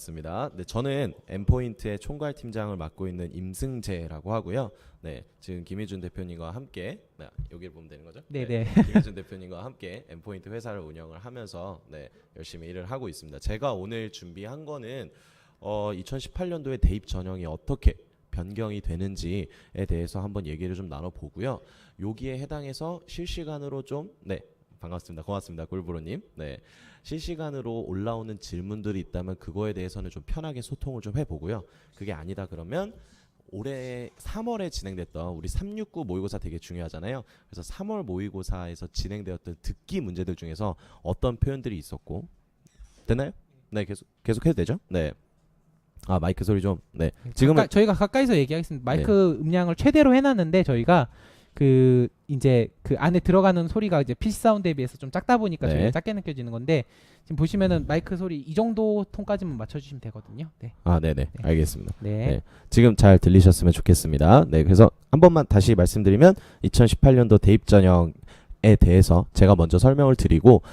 반갑습니다. 네, 저는 엠포인트의 총괄 팀장을 맡고 있는 임승재라고 하고요. 네, 지금 김희준 대표님과 함께 여기를 보면 되는 거죠? 네네. 김희준 대표님과 함께 엠포인트 회사를 운영을 하면서 열심히 일을 하고 있습니다. 제가 오늘 준비한 거는 2018년도에 대입 전형이 어떻게 변경이 되는지에 대해서 한번 얘기를 좀 나눠보고요. 여기에 해당해서 실시간으로 좀 반갑습니다. 고맙습니다. 골브로님. 네, 실시간으로 올라오는 질문들이 있다면 그거에 대해서는 좀 편하게 소통을 좀 해보고요. 그게 아니다 그러면 올해 3월에 진행됐던 우리 369 모의고사 되게 중요하잖아요. 그래서 3월 모의고사에서 진행되었던 듣기 문제들 중에서 어떤 표현들이 있었고 되나요? 네, 계속 해도 되죠? 네. 아, 마이크 소리 좀. 네. 지금은 저희가 가까이서 얘기하겠습니다. 마이크 음량을 최대로 해놨는데 저희가 이제 그 안에 들어가는 소리가 이제 PC 사운드에 비해서 좀 작다 보니까 저희가 작게 느껴지는 건데 지금 보시면은 마이크 소리 이 정도 톤까지만 맞춰주시면 되거든요. 네. 아, 네네. 알겠습니다. 네. 지금 잘 들리셨으면 좋겠습니다. 네, 그래서 한 번만 다시 말씀드리면 2018년도 대입 전형에 대해서 제가 먼저 설명을 드리고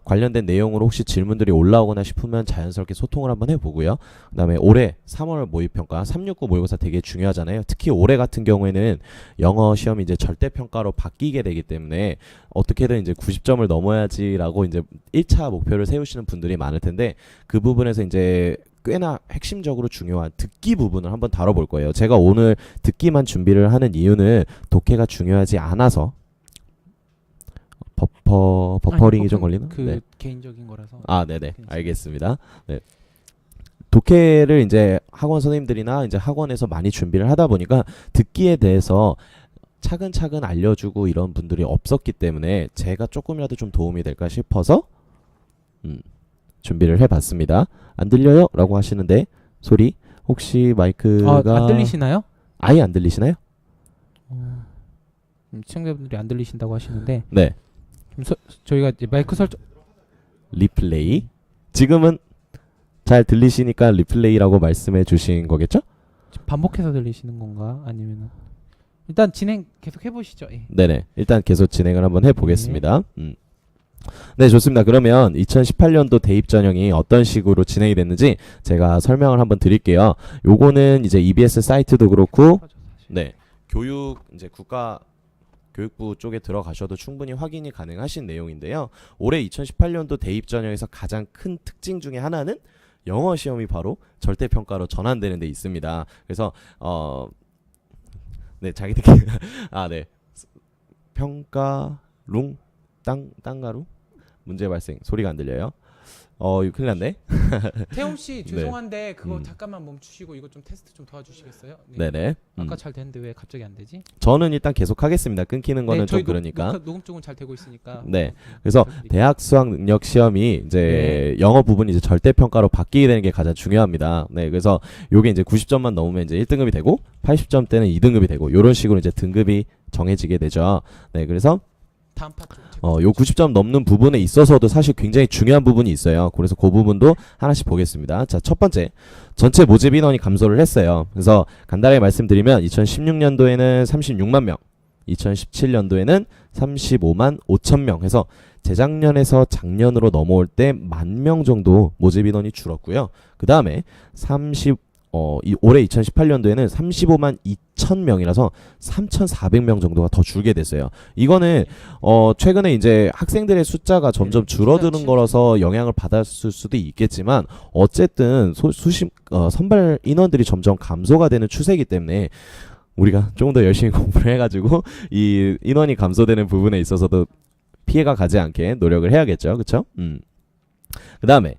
관련된 내용으로 혹시 질문들이 올라오거나 싶으면 자연스럽게 소통을 한번 해보고요. 그 다음에 올해 3월 모의평가 369 모의고사 되게 중요하잖아요. 특히 올해 같은 경우에는 영어 시험이 이제 절대평가로 바뀌게 되기 때문에 어떻게든 이제 90점을 넘어야지라고 이제 1차 목표를 세우시는 분들이 많을 텐데 그 부분에서 이제 꽤나 핵심적으로 중요한 듣기 부분을 한번 다뤄볼 거예요. 제가 오늘 듣기만 준비를 하는 이유는 독해가 중요하지 않아서 버퍼링이 좀 걸리나? 개인적인 거라서. 아, 네네. 알겠습니다. 네. 독해를 이제 학원 선생님들이나 이제 학원에서 많이 준비를 하다 보니까 듣기에 대해서 차근차근 알려주고 이런 분들이 없었기 때문에 제가 조금이라도 좀 도움이 될까 싶어서 준비를 해봤습니다. 안 들려요? 라고 하시는데 소리 혹시 마이크가 안 들리시나요? 아예 안 들리시나요? 시청자분들이 안 들리신다고 하시는데 네. 저희가 이제 마이크 설정 리플레이 지금은 잘 들리시니까 리플레이라고 말씀해 주신 거겠죠? 반복해서 들리시는 건가? 아니면 일단 진행 계속 해보시죠. 예. 네네. 일단 계속 진행을 한번 해보겠습니다. 네, 좋습니다. 그러면 2018년도 대입 전형이 어떤 식으로 진행이 됐는지 제가 설명을 한번 드릴게요. 요거는 이제 EBS 사이트도 그렇고, 네, 교육 이제 교육부 쪽에 들어가셔도 충분히 확인이 가능하신 내용인데요. 올해 2018년도 대입 전형에서 가장 큰 특징 중에 하나는 영어 시험이 바로 절대평가로 전환되는 데 있습니다. 그래서 자기들끼리 평가룽 땅가루 문제 발생 소리가 안 들려요. 이거 큰일 났네. 태용 씨 죄송한데 그거 잠깐만 멈추시고 이거 좀 테스트 좀 도와주시겠어요? 네. 네네. 아까 잘 됐는데 왜 갑자기 안 되지? 저는 일단 계속 하겠습니다. 끊기는 거는 좀 그러니까. 녹음 쪽은 잘 되고 있으니까. 네. 그래서 대학 수학 능력 시험이 이제 영어 부분이 이제 절대 평가로 바뀌게 되는 게 가장 중요합니다. 네. 그래서 요게 이제 90점만 넘으면 이제 1등급이 되고 80점 때는 2등급이 되고 요런 식으로 이제 등급이 정해지게 되죠. 네. 그래서 다음 파트. 요 90점 넘는 부분에 있어서도 사실 굉장히 중요한 부분이 있어요. 그래서 그 부분도 하나씩 보겠습니다. 자, 첫 번째, 전체 모집 인원이 감소를 했어요. 그래서 간단하게 말씀드리면 2016년도에는 36만 명, 2017년도에는 35만 5천 명 해서 재작년에서 작년으로 넘어올 때 10,000명 정도 모집 인원이 줄었고요. 그 다음에 올해 2018년도에는 35만 2천 명이라서 3,400명 정도가 더 줄게 됐어요. 이거는 최근에 이제 학생들의 숫자가 점점 줄어드는 거라서 영향을 받았을 수도 있겠지만 어쨌든 선발 인원들이 점점 감소가 되는 추세이기 때문에 우리가 조금 더 열심히 공부를 해가지고 이 인원이 감소되는 부분에 있어서도 피해가 가지 않게 노력을 해야겠죠. 그렇죠? 그 다음에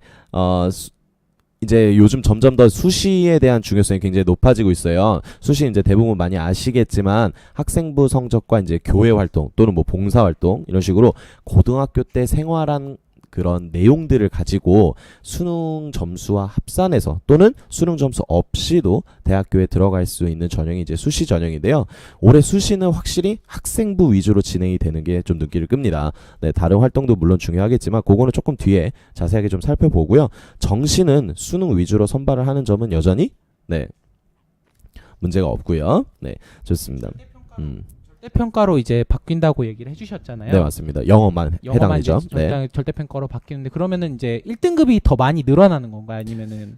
이제 요즘 점점 더 수시에 대한 중요성이 굉장히 높아지고 있어요. 수시 이제 대부분 많이 아시겠지만 학생부 성적과 이제 교회 활동 또는 뭐 봉사 활동 이런 식으로 고등학교 때 생활한 그런 내용들을 가지고 수능 점수와 합산해서 또는 수능 점수 없이도 대학교에 들어갈 수 있는 전형이 이제 수시 전형인데요. 올해 수시는 확실히 학생부 위주로 진행이 되는 게 좀 눈길을 끕니다. 네, 다른 활동도 물론 중요하겠지만 그거는 조금 뒤에 자세하게 좀 살펴보고요. 정시는 수능 위주로 선발을 하는 점은 여전히 문제가 없고요. 네, 좋습니다. 절대평가로 이제 바뀐다고 얘기를 해주셨잖아요. 네, 맞습니다. 영어만 해당이죠. 이제 절대평가로 바뀌는데 그러면은 이제 1등급이 더 많이 늘어나는 건가요? 아니면은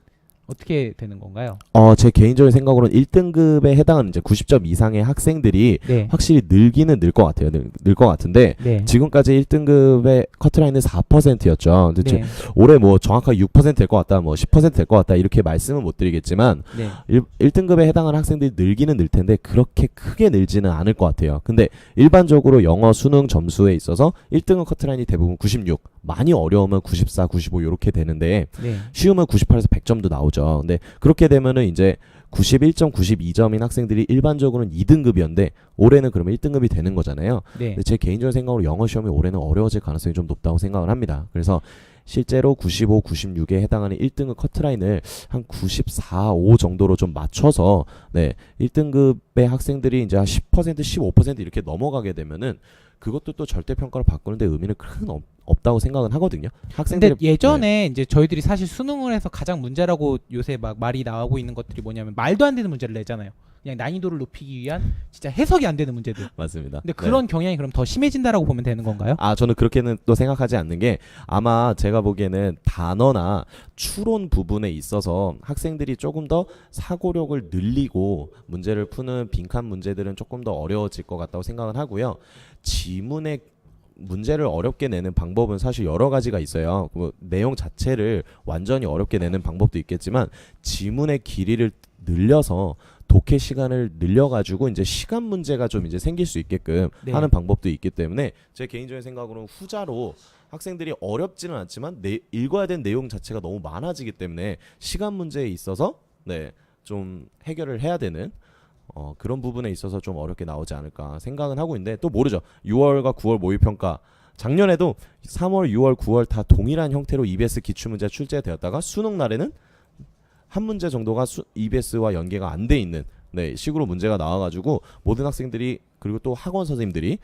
어떻게 되는 건가요? 제 개인적인 생각으로는 1등급에 해당하는 이제 90점 이상의 학생들이 네. 확실히 늘기는 늘 것 같아요. 늘 것 같은데 네. 지금까지 1등급의 커트라인은 4%였죠. 근데 네. 올해 뭐 정확하게 6%될 것 같다, 뭐 10%될 것 같다 이렇게 말씀은 못 드리겠지만 네. 1등급에 해당하는 학생들이 늘기는 늘 텐데 그렇게 크게 늘지는 않을 것 같아요. 근데 일반적으로 영어 수능 점수에 있어서 1등급 커트라인이 대부분 96, 많이 어려우면 94, 95 이렇게 되는데 네. 쉬우면 98에서 100점도 나오죠. 근데 그렇게 되면은 이제 91점, 92점인 학생들이 일반적으로는 2등급이었는데 올해는 그러면 1등급이 되는 거잖아요. 네. 근데 제 개인적인 생각으로 영어 시험이 올해는 어려워질 가능성이 좀 높다고 생각을 합니다. 그래서 실제로 95, 96에 해당하는 1등급 커트라인을 한 94, 5 정도로 좀 맞춰서 1등급의 학생들이 이제 한 10%, 15% 이렇게 넘어가게 되면은 그것도 또 절대평가를 바꾸는데 의미는 큰 없다고 생각은 하거든요. 학생들이 근데 예전에 이제 저희들이 사실 수능을 해서 가장 문제라고 요새 막 말이 나오고 있는 것들이 뭐냐면 말도 안 되는 문제를 내잖아요. 그냥 난이도를 높이기 위한 진짜 해석이 안 되는 문제들. 맞습니다. 근데 그런 경향이 그럼 더 심해진다라고 보면 되는 건가요? 저는 그렇게는 또 생각하지 않는 게 아마 제가 보기에는 단어나 추론 부분에 있어서 학생들이 조금 더 사고력을 늘리고 문제를 푸는 빈칸 문제들은 조금 더 어려워질 것 같다고 생각은 하고요. 지문의 문제를 어렵게 내는 방법은 사실 여러 가지가 있어요. 뭐 내용 자체를 완전히 어렵게 내는 방법도 있겠지만 지문의 길이를 늘려서 독해 시간을 늘려가지고 이제 시간 문제가 좀 이제 생길 수 있게끔 네. 하는 방법도 있기 때문에 제 개인적인 생각으로는 후자로 학생들이 어렵지는 않지만 읽어야 되는 내용 자체가 너무 많아지기 때문에 시간 문제에 있어서 좀 해결을 해야 되는 그런 부분에 있어서 좀 어렵게 나오지 않을까 생각은 하고 있는데 또 모르죠. 6월과 9월 모의평가 작년에도 3월, 6월, 9월 다 동일한 형태로 EBS 기출문제 출제되었다가 수능 날에는 한 문제 정도가 EBS와 연계가 안 돼 있는 식으로 문제가 나와가지고 모든 학생들이 그리고 또 학원 선생님들이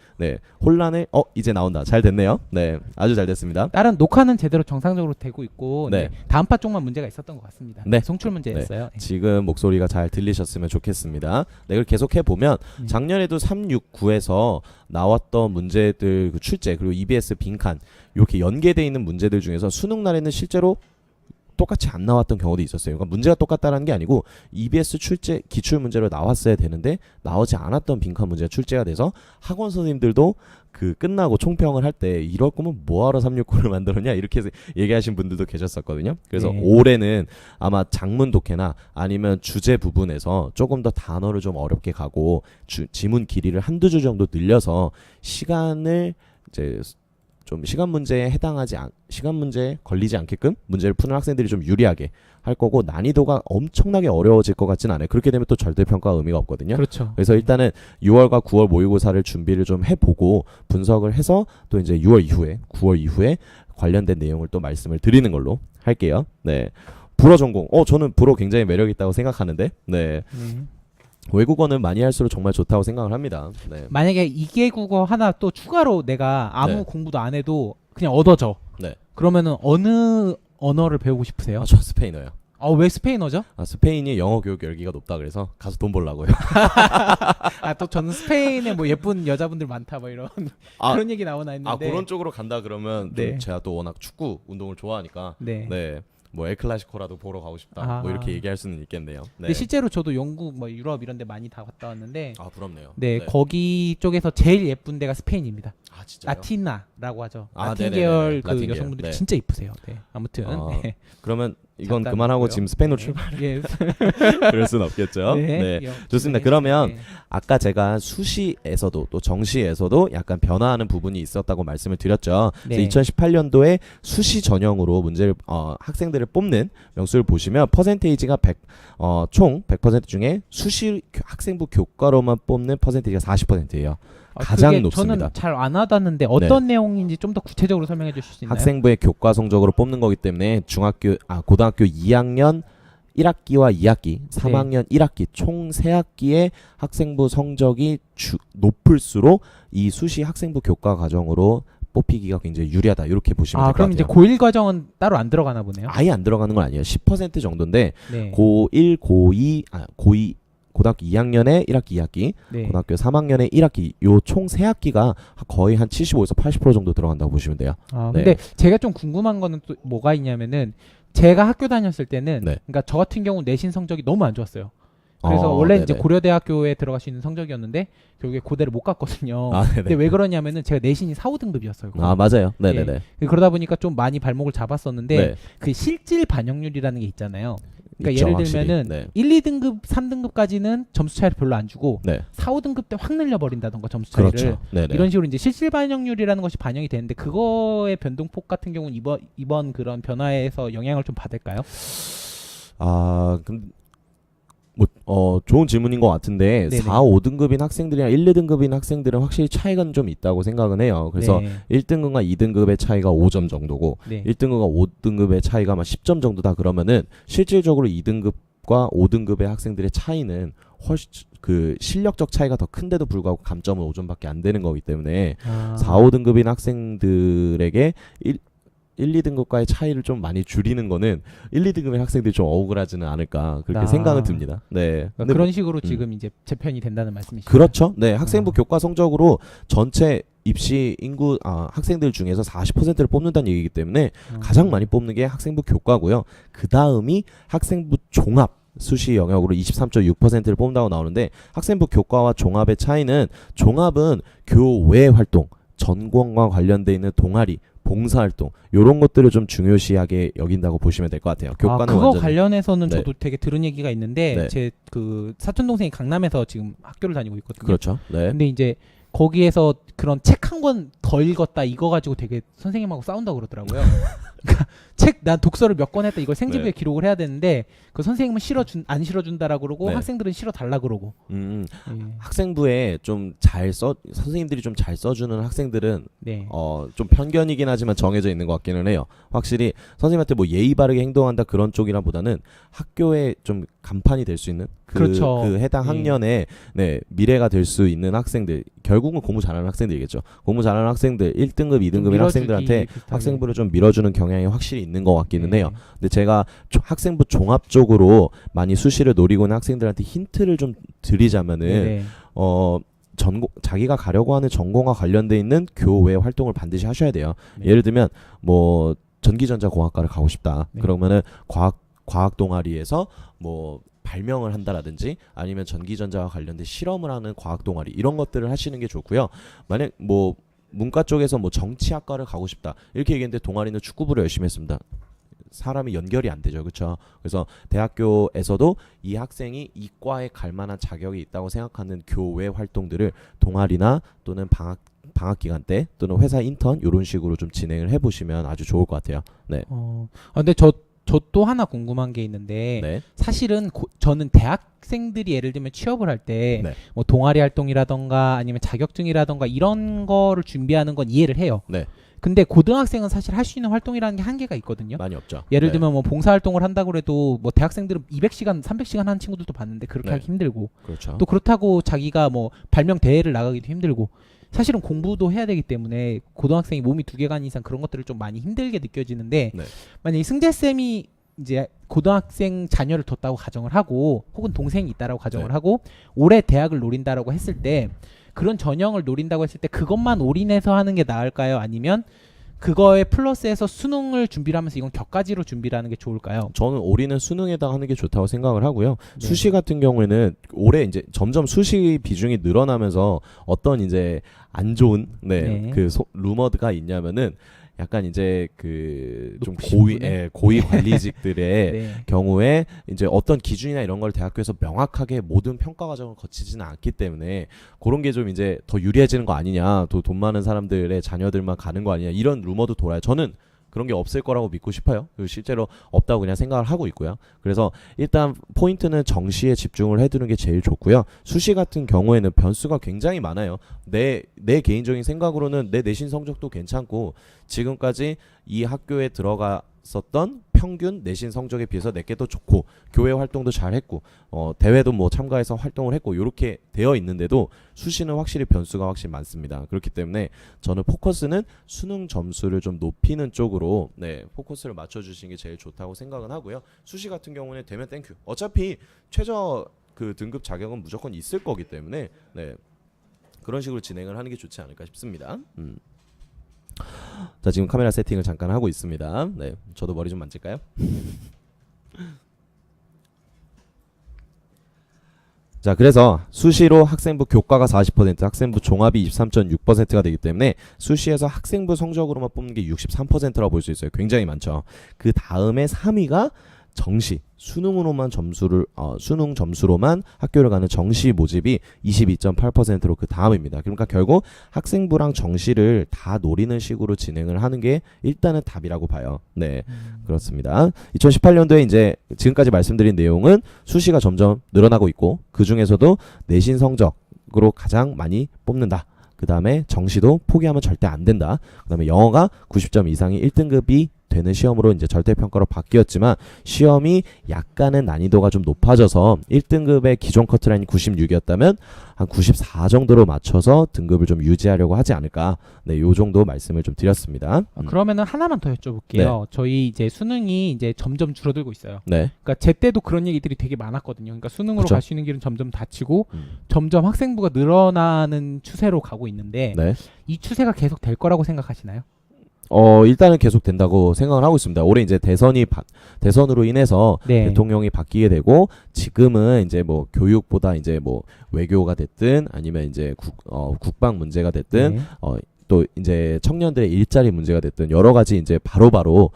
혼란을 이제 나온다. 잘 됐네요. 아주 잘 됐습니다. 다른 녹화는 제대로 정상적으로 되고 있고 네. 다음 파 쪽만 문제가 있었던 것 같습니다. 네. 송출 문제였어요. 지금 목소리가 잘 들리셨으면 좋겠습니다. 이걸 계속 해보면 작년에도 3, 6, 9에서 나왔던 문제들 그 출제 그리고 EBS 빈칸 이렇게 연계되어 있는 문제들 중에서 수능 날에는 실제로 똑같이 안 나왔던 경우도 있었어요. 그러니까 문제가 똑같다는 게 아니고 EBS 출제 기출 문제로 나왔어야 되는데 나오지 않았던 빈칸 문제가 출제가 돼서 학원 선생님들도 그 끝나고 총평을 할 때 이럴 거면 뭐하러 369를 만들었냐 이렇게 얘기하신 분들도 계셨었거든요. 그래서 네. 올해는 아마 장문 독해나 아니면 주제 부분에서 조금 더 단어를 좀 어렵게 가고 지문 길이를 한두 줄 정도 늘려서 시간을 이제 좀 시간 문제에 시간 문제에 걸리지 않게끔 문제를 푸는 학생들이 좀 유리하게 할 거고 난이도가 엄청나게 어려워질 것 같진 않아요. 그렇게 되면 또 절대평가 의미가 없거든요. 그렇죠. 그래서 일단은 6월과 9월 모의고사를 준비를 좀 해보고 분석을 해서 또 이제 6월 이후에 9월 이후에 관련된 내용을 또 말씀을 드리는 걸로 할게요. 불어 전공. 저는 불어 굉장히 매력 있다고 생각하는데 외국어는 많이 할수록 정말 좋다고 생각을 합니다. 만약에 2개 국어 하나 또 추가로 내가 아무 네. 공부도 안 해도 그냥 얻어져. 그러면은 어느 언어를 배우고 싶으세요? 저 스페인어요. 왜 스페인어죠? 스페인이 영어 교육 열기가 높다 그래서 가서 돈 벌라고요. 또 저는 스페인에 뭐 예쁜 여자분들 많다 뭐 이런 그런 얘기 나오나 했는데 그런 쪽으로 간다 그러면 좀 제가 또 워낙 축구 운동을 좋아하니까 뭐 엘클라시코라도 보러 가고 싶다 뭐 이렇게 얘기할 수는 있겠네요. 근데 실제로 저도 영국 뭐 유럽 이런 데 많이 다 갔다 왔는데 부럽네요. 거기 쪽에서 제일 예쁜 데가 스페인입니다. 진짜요? 라티나라고 하죠. 라틴 네네네네. 계열 그 라틴 여성분들이 계열. 진짜 이쁘세요. 아무튼 그러면 이건 잠깐 그만하고 있고요. 지금 스페인으로 출발. 예. 그럴 순 없겠죠. 좋습니다. 그러면 아까 제가 수시에서도 또 정시에서도 약간 변화하는 부분이 있었다고 말씀을 드렸죠. 그래서 2018년도에 수시 전형으로 문제를 학생들을 뽑는 명수를 보시면 퍼센테이지가 총 100% 중에 수시 학생부 교과로만 뽑는 퍼센테이지가 40%예요. 가장 높습니다. 저는 잘 안 와닿는데 어떤 내용인지 좀 더 구체적으로 설명해 주실 수 있나요? 학생부의 교과 성적으로 뽑는 거기 때문에 고등학교 2학년 1학기와 2학기, 3학년 1학기 총 3학기의 학생부 성적이 높을수록 이 수시 학생부 교과 과정으로 뽑히기가 굉장히 유리하다. 이렇게 보시면 될 것 그럼 같아요. 이제 고1 과정은 따로 안 들어가나 보네요. 아예 안 들어가는 건 아니에요. 10% 정도인데 고1, 고2, 고등학교 2학년에 1학기 2학기, 네. 고등학교 3학년에 1학기 요 총 3학기가 거의 한 75에서 80% 정도 들어간다고 보시면 돼요. 아, 네. 근데 제가 좀 궁금한 거는 또 뭐가 있냐면은 제가 학교 다녔을 때는 네. 그러니까 저 같은 경우 내신 성적이 너무 안 좋았어요. 그래서 원래 이제 네네. 고려대학교에 들어갈 수 있는 성적이었는데 결국에 고대를 못 갔거든요. 아, 네네. 근데 왜 그러냐면은 제가 내신이 4, 5등급이었어요. 아, 맞아요. 네네네. 그러다 보니까 좀 많이 발목을 잡았었는데 네. 그 실질 반영률이라는 게 있잖아요. 그러니까 있죠, 예를 확실히. 들면은 네. 1, 2등급, 3등급까지는 점수 차이를 별로 안 주고 네. 4, 5등급 때 확 늘려버린다던가 점수 차이를. 그렇죠. 네네. 이런 식으로 이제 실질 반영률이라는 것이 반영이 되는데 그거의 변동폭 같은 경우는 이번 그런 변화에서 영향을 좀 받을까요? 아, 좋은 질문인 것 같은데 네네. 4, 5등급인 학생들이랑 1, 2등급인 학생들은 확실히 차이가 좀 있다고 생각은 해요. 그래서 네. 1등급과 2등급의 차이가 5점 정도고 네. 1등급과 5등급의 차이가 막 10점 정도다 그러면은 실질적으로 2등급과 5등급의 학생들의 차이는 훨씬 그 실력적 차이가 더 큰데도 불구하고 감점은 5점밖에 안 되는 거기 때문에 4, 5등급인 학생들에게 1, 2등급과의 차이를 좀 많이 줄이는 거는 1, 2등급의 학생들이 좀 억울하지는 않을까 그렇게 생각은 듭니다. 네. 근데 그런 식으로 지금 이제 재편이 된다는 말씀이시죠? 그렇죠. 네, 학생부 교과 성적으로 전체 입시 인구 학생들 중에서 40%를 뽑는다는 얘기이기 때문에 가장 많이 뽑는 게 학생부 교과고요. 그 다음이 학생부 종합 수시 영역으로 23.6%를 뽑는다고 나오는데 학생부 교과와 종합의 차이는 종합은 교외 활동, 전공과 관련돼 있는 동아리, 봉사활동 이런 것들을 좀 중요시하게 여긴다고 보시면 될 것 같아요. 교과는 그거 완전히 관련해서는 네. 저도 되게 들은 얘기가 있는데 네. 제 그 사촌 동생이 강남에서 지금 학교를 다니고 있거든요. 그렇죠. 네. 근데 이제 거기에서 그런 책 한 권 더 읽었다 이거 가지고 되게 선생님하고 싸운다고 그러더라고요. 그러니까 책 난 독서를 몇 권 했다 이걸 생지부에 네. 기록을 기록을 해야 되는데 그 선생님은 안 실어준다라고 그러고 네. 학생들은 실어 달라 그러고. 예. 학생부에 좀 선생님들이 좀 잘 써주는 학생들은 네. 좀 편견이긴 하지만 정해져 있는 것 같기는 해요. 확실히 선생님한테 뭐 예의 바르게 행동한다 그런 쪽이라보다는 학교에 좀 간판이 될 수 있는 그렇죠. 그 해당 예. 학년에 네, 미래가 될 수 있는 학생들, 결국은 공부 잘하는 학생들이겠죠. 공부 잘하는 학생들 1등급, 2등급인 학생들한테 학생부를 좀 밀어주는 경향이 확실히 있는 것 같기는 해요. 근데 제가 학생부 종합 쪽으로 많이 수시를 노리고 있는 학생들한테 힌트를 좀 드리자면은 네. 자기가 가려고 하는 전공과 관련돼 있는 교외 활동을 반드시 하셔야 돼요. 네. 예를 들면 뭐 전기전자공학과를 가고 싶다. 네. 그러면은 과학 동아리에서 뭐 발명을 한다라든지 아니면 전기전자와 관련된 실험을 하는 과학 동아리 이런 것들을 하시는 게 좋고요. 만약 뭐 문과 쪽에서 뭐 정치학과를 가고 싶다 이렇게 얘기했는데 동아리는 축구부를 열심히 했습니다. 사람이 연결이 안 되죠. 그렇죠? 그래서 대학교에서도 이 학생이 이 과에 갈 만한 자격이 있다고 생각하는 교외 활동들을 동아리나 또는 방학 기간 때 또는 회사 인턴 이런 식으로 좀 진행을 해보시면 아주 좋을 것 같아요. 네. 근데 저 또 하나 궁금한 게 있는데 네. 사실은 저는 대학생들이 예를 들면 취업을 할 때 네. 뭐 동아리 활동이라던가 아니면 자격증이라던가 이런 거를 준비하는 건 이해를 해요. 네. 근데 고등학생은 사실 할 수 있는 활동이라는 게 한계가 있거든요. 많이 없죠. 예를 네. 들면 뭐 봉사활동을 한다고 해도 뭐 대학생들은 200시간, 300시간 하는 친구들도 봤는데 그렇게 네. 하기 힘들고 그렇죠. 또 그렇다고 자기가 뭐 발명 대회를 나가기도 힘들고 사실은 공부도 해야 되기 때문에 고등학생이 몸이 2개간 이상 그런 것들을 좀 많이 힘들게 느껴지는데 네. 만약에 승재쌤이 이제 고등학생 자녀를 뒀다고 가정을 하고 혹은 동생이 있다라고 가정을 네. 하고 올해 대학을 노린다라고 했을 때 그런 전형을 노린다고 했을 때 그것만 올인해서 하는 게 나을까요? 아니면 그거에 플러스해서 수능을 준비를 하면서 이건 격가지로 준비를 하는 게 좋을까요? 저는 올해는 수능에다 하는 게 좋다고 생각을 하고요. 네. 수시 같은 경우에는 올해 이제 점점 수시 비중이 늘어나면서 어떤 이제 안 좋은 네. 그 루머드가 있냐면은 약간 이제 그 좀 높으신 고위 관리직들의 네. 경우에 이제 어떤 기준이나 이런 걸 대학교에서 명확하게 모든 평가 과정을 거치지는 않기 때문에 그런 게 좀 이제 더 유리해지는 거 아니냐, 또 돈 많은 사람들의 자녀들만 가는 거 아니냐 이런 루머도 돌아요. 저는 그런 게 없을 거라고 믿고 싶어요. 그리고 실제로 없다고 그냥 생각을 하고 있고요. 그래서 일단 포인트는 정시에 집중을 해두는 게 제일 좋고요. 수시 같은 경우에는 변수가 굉장히 많아요. 내 개인적인 생각으로는 내 내신 성적도 괜찮고 지금까지 이 학교에 들어갔었던 평균 내신 성적에 비해서 내게 더 좋고 교회 활동도 잘했고 대회도 뭐 참가해서 활동을 했고 이렇게 되어 있는데도 수시는 확실히 변수가 확실히 많습니다. 그렇기 때문에 저는 포커스는 수능 점수를 좀 높이는 쪽으로 포커스를 맞춰주시는 게 제일 좋다고 생각은 하고요. 수시 같은 경우는 되면 땡큐. 어차피 최저 그 등급 자격은 무조건 있을 거기 때문에 네. 그런 식으로 진행을 하는 게 좋지 않을까 싶습니다. 자, 지금 카메라 세팅을 잠깐 하고 있습니다. 네, 저도 머리 좀 만질까요? 자, 그래서 수시로 학생부 교과가 40%, 학생부 종합이 23.6%가 되기 때문에 수시에서 학생부 성적으로만 뽑는 게 63%라고 볼 수 있어요. 굉장히 많죠. 그 다음에 3위가 정시, 수능으로만 수능 점수로만 학교를 가는 정시 모집이 22.8%로 그 다음입니다. 그러니까 결국 학생부랑 정시를 다 노리는 식으로 진행을 하는 게 일단은 답이라고 봐요. 네, 그렇습니다. 2018년도에 이제 지금까지 말씀드린 내용은 수시가 점점 늘어나고 있고 그 중에서도 내신 성적으로 가장 많이 뽑는다. 그 다음에 정시도 포기하면 절대 안 된다. 그 다음에 영어가 90점 이상이 1등급이 되는 시험으로 이제 절대평가로 바뀌었지만 시험이 약간은 난이도가 좀 높아져서 1등급의 기존 커트라인이 96이었다면 한 94 정도로 맞춰서 등급을 좀 유지하려고 하지 않을까. 네, 요 정도 말씀을 좀 드렸습니다. 그러면은 하나만 더 여쭤볼게요. 저희 이제 수능이 이제 점점 줄어들고 있어요. 네. 그러니까 제 때도 그런 얘기들이 되게 많았거든요. 그러니까 수능으로 그쵸. 갈 수 있는 길은 점점 닫히고 점점 학생부가 늘어나는 추세로 가고 있는데 네. 이 추세가 계속 될 거라고 생각하시나요? 일단은 계속 된다고 생각을 하고 있습니다. 올해 이제 대선으로 인해서 네. 대통령이 바뀌게 되고 지금은 이제 뭐 교육보다 이제 뭐 외교가 됐든 아니면 이제 국방 문제가 됐든 네. 또 이제 청년들의 일자리 문제가 됐든 여러 가지 이제 바로바로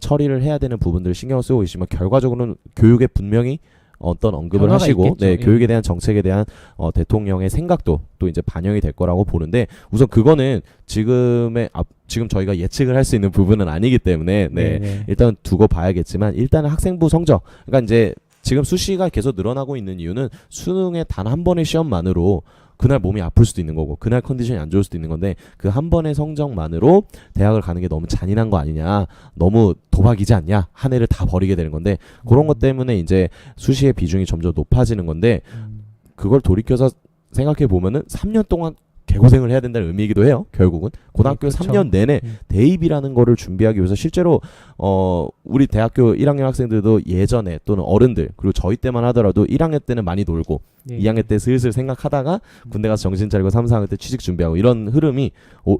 처리를 해야 되는 부분들을 신경을 쓰고 계시지만 결과적으로는 교육에 분명히 어떤 언급을 변화가 하시고 있겠죠. 네, 예. 교육에 대한 정책에 대한 대통령의 생각도 또 이제 반영이 될 거라고 보는데 우선 그거는 지금 저희가 예측을 할 수 있는 부분은 아니기 때문에 네, 네. 일단 두고 봐야겠지만 일단은 학생부 성적 그러니까 이제 지금 수시가 계속 늘어나고 있는 이유는 수능의 단 한 번의 시험만으로 그날 몸이 아플 수도 있는 거고 그날 컨디션이 안 좋을 수도 있는 건데 그 한 번의 성적만으로 대학을 가는 게 너무 잔인한 거 아니냐 너무 도박이지 않냐 한 해를 다 버리게 되는 건데 그런 것 때문에 이제 수시의 비중이 점점 높아지는 건데 그걸 돌이켜서 생각해 보면은 3년 동안 개고생을 해야 된다는 의미이기도 해요. 결국은 고등학교 네, 그렇죠. 3년 내내 대입이라는 거를 준비하기 위해서 실제로 우리 대학교 1학년 학생들도 예전에 또는 어른들 그리고 저희 때만 하더라도 1학년 때는 많이 놀고 네. 2학년 때 슬슬 생각하다가 군대 가서 정신 차리고 3, 4학년 때 취직 준비하고 이런 흐름이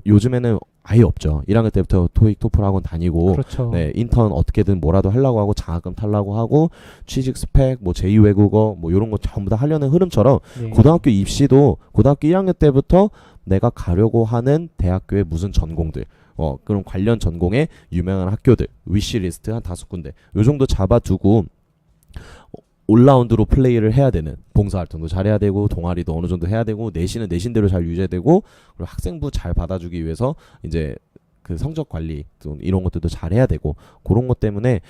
요즘에는 아예 없죠. 1학년 때부터 토익, 토플 학원 다니고 그렇죠. 네, 인턴 어떻게든 뭐라도 하려고 하고 장학금 타려고 하고 취직 스펙, 뭐 제2외국어 뭐 이런 거 전부 다 하려는 흐름처럼 네. 고등학교 입시도 고등학교 1학년 때부터 내가 가려고 하는 대학교의 무슨 전공들 그런 관련 전공의 유명한 학교들 위시리스트 한 5군데 요 정도 잡아두고 올라운드로 플레이를 해야 되는 봉사활동도 잘해야 되고 동아리도 어느 정도 해야 되고 내신은 내신대로 잘 유지해야 되고 그리고 학생부 잘 받아주기 위해서 이제 그 성적 관리 이런 것들도 잘해야 되고 그런 것 때문에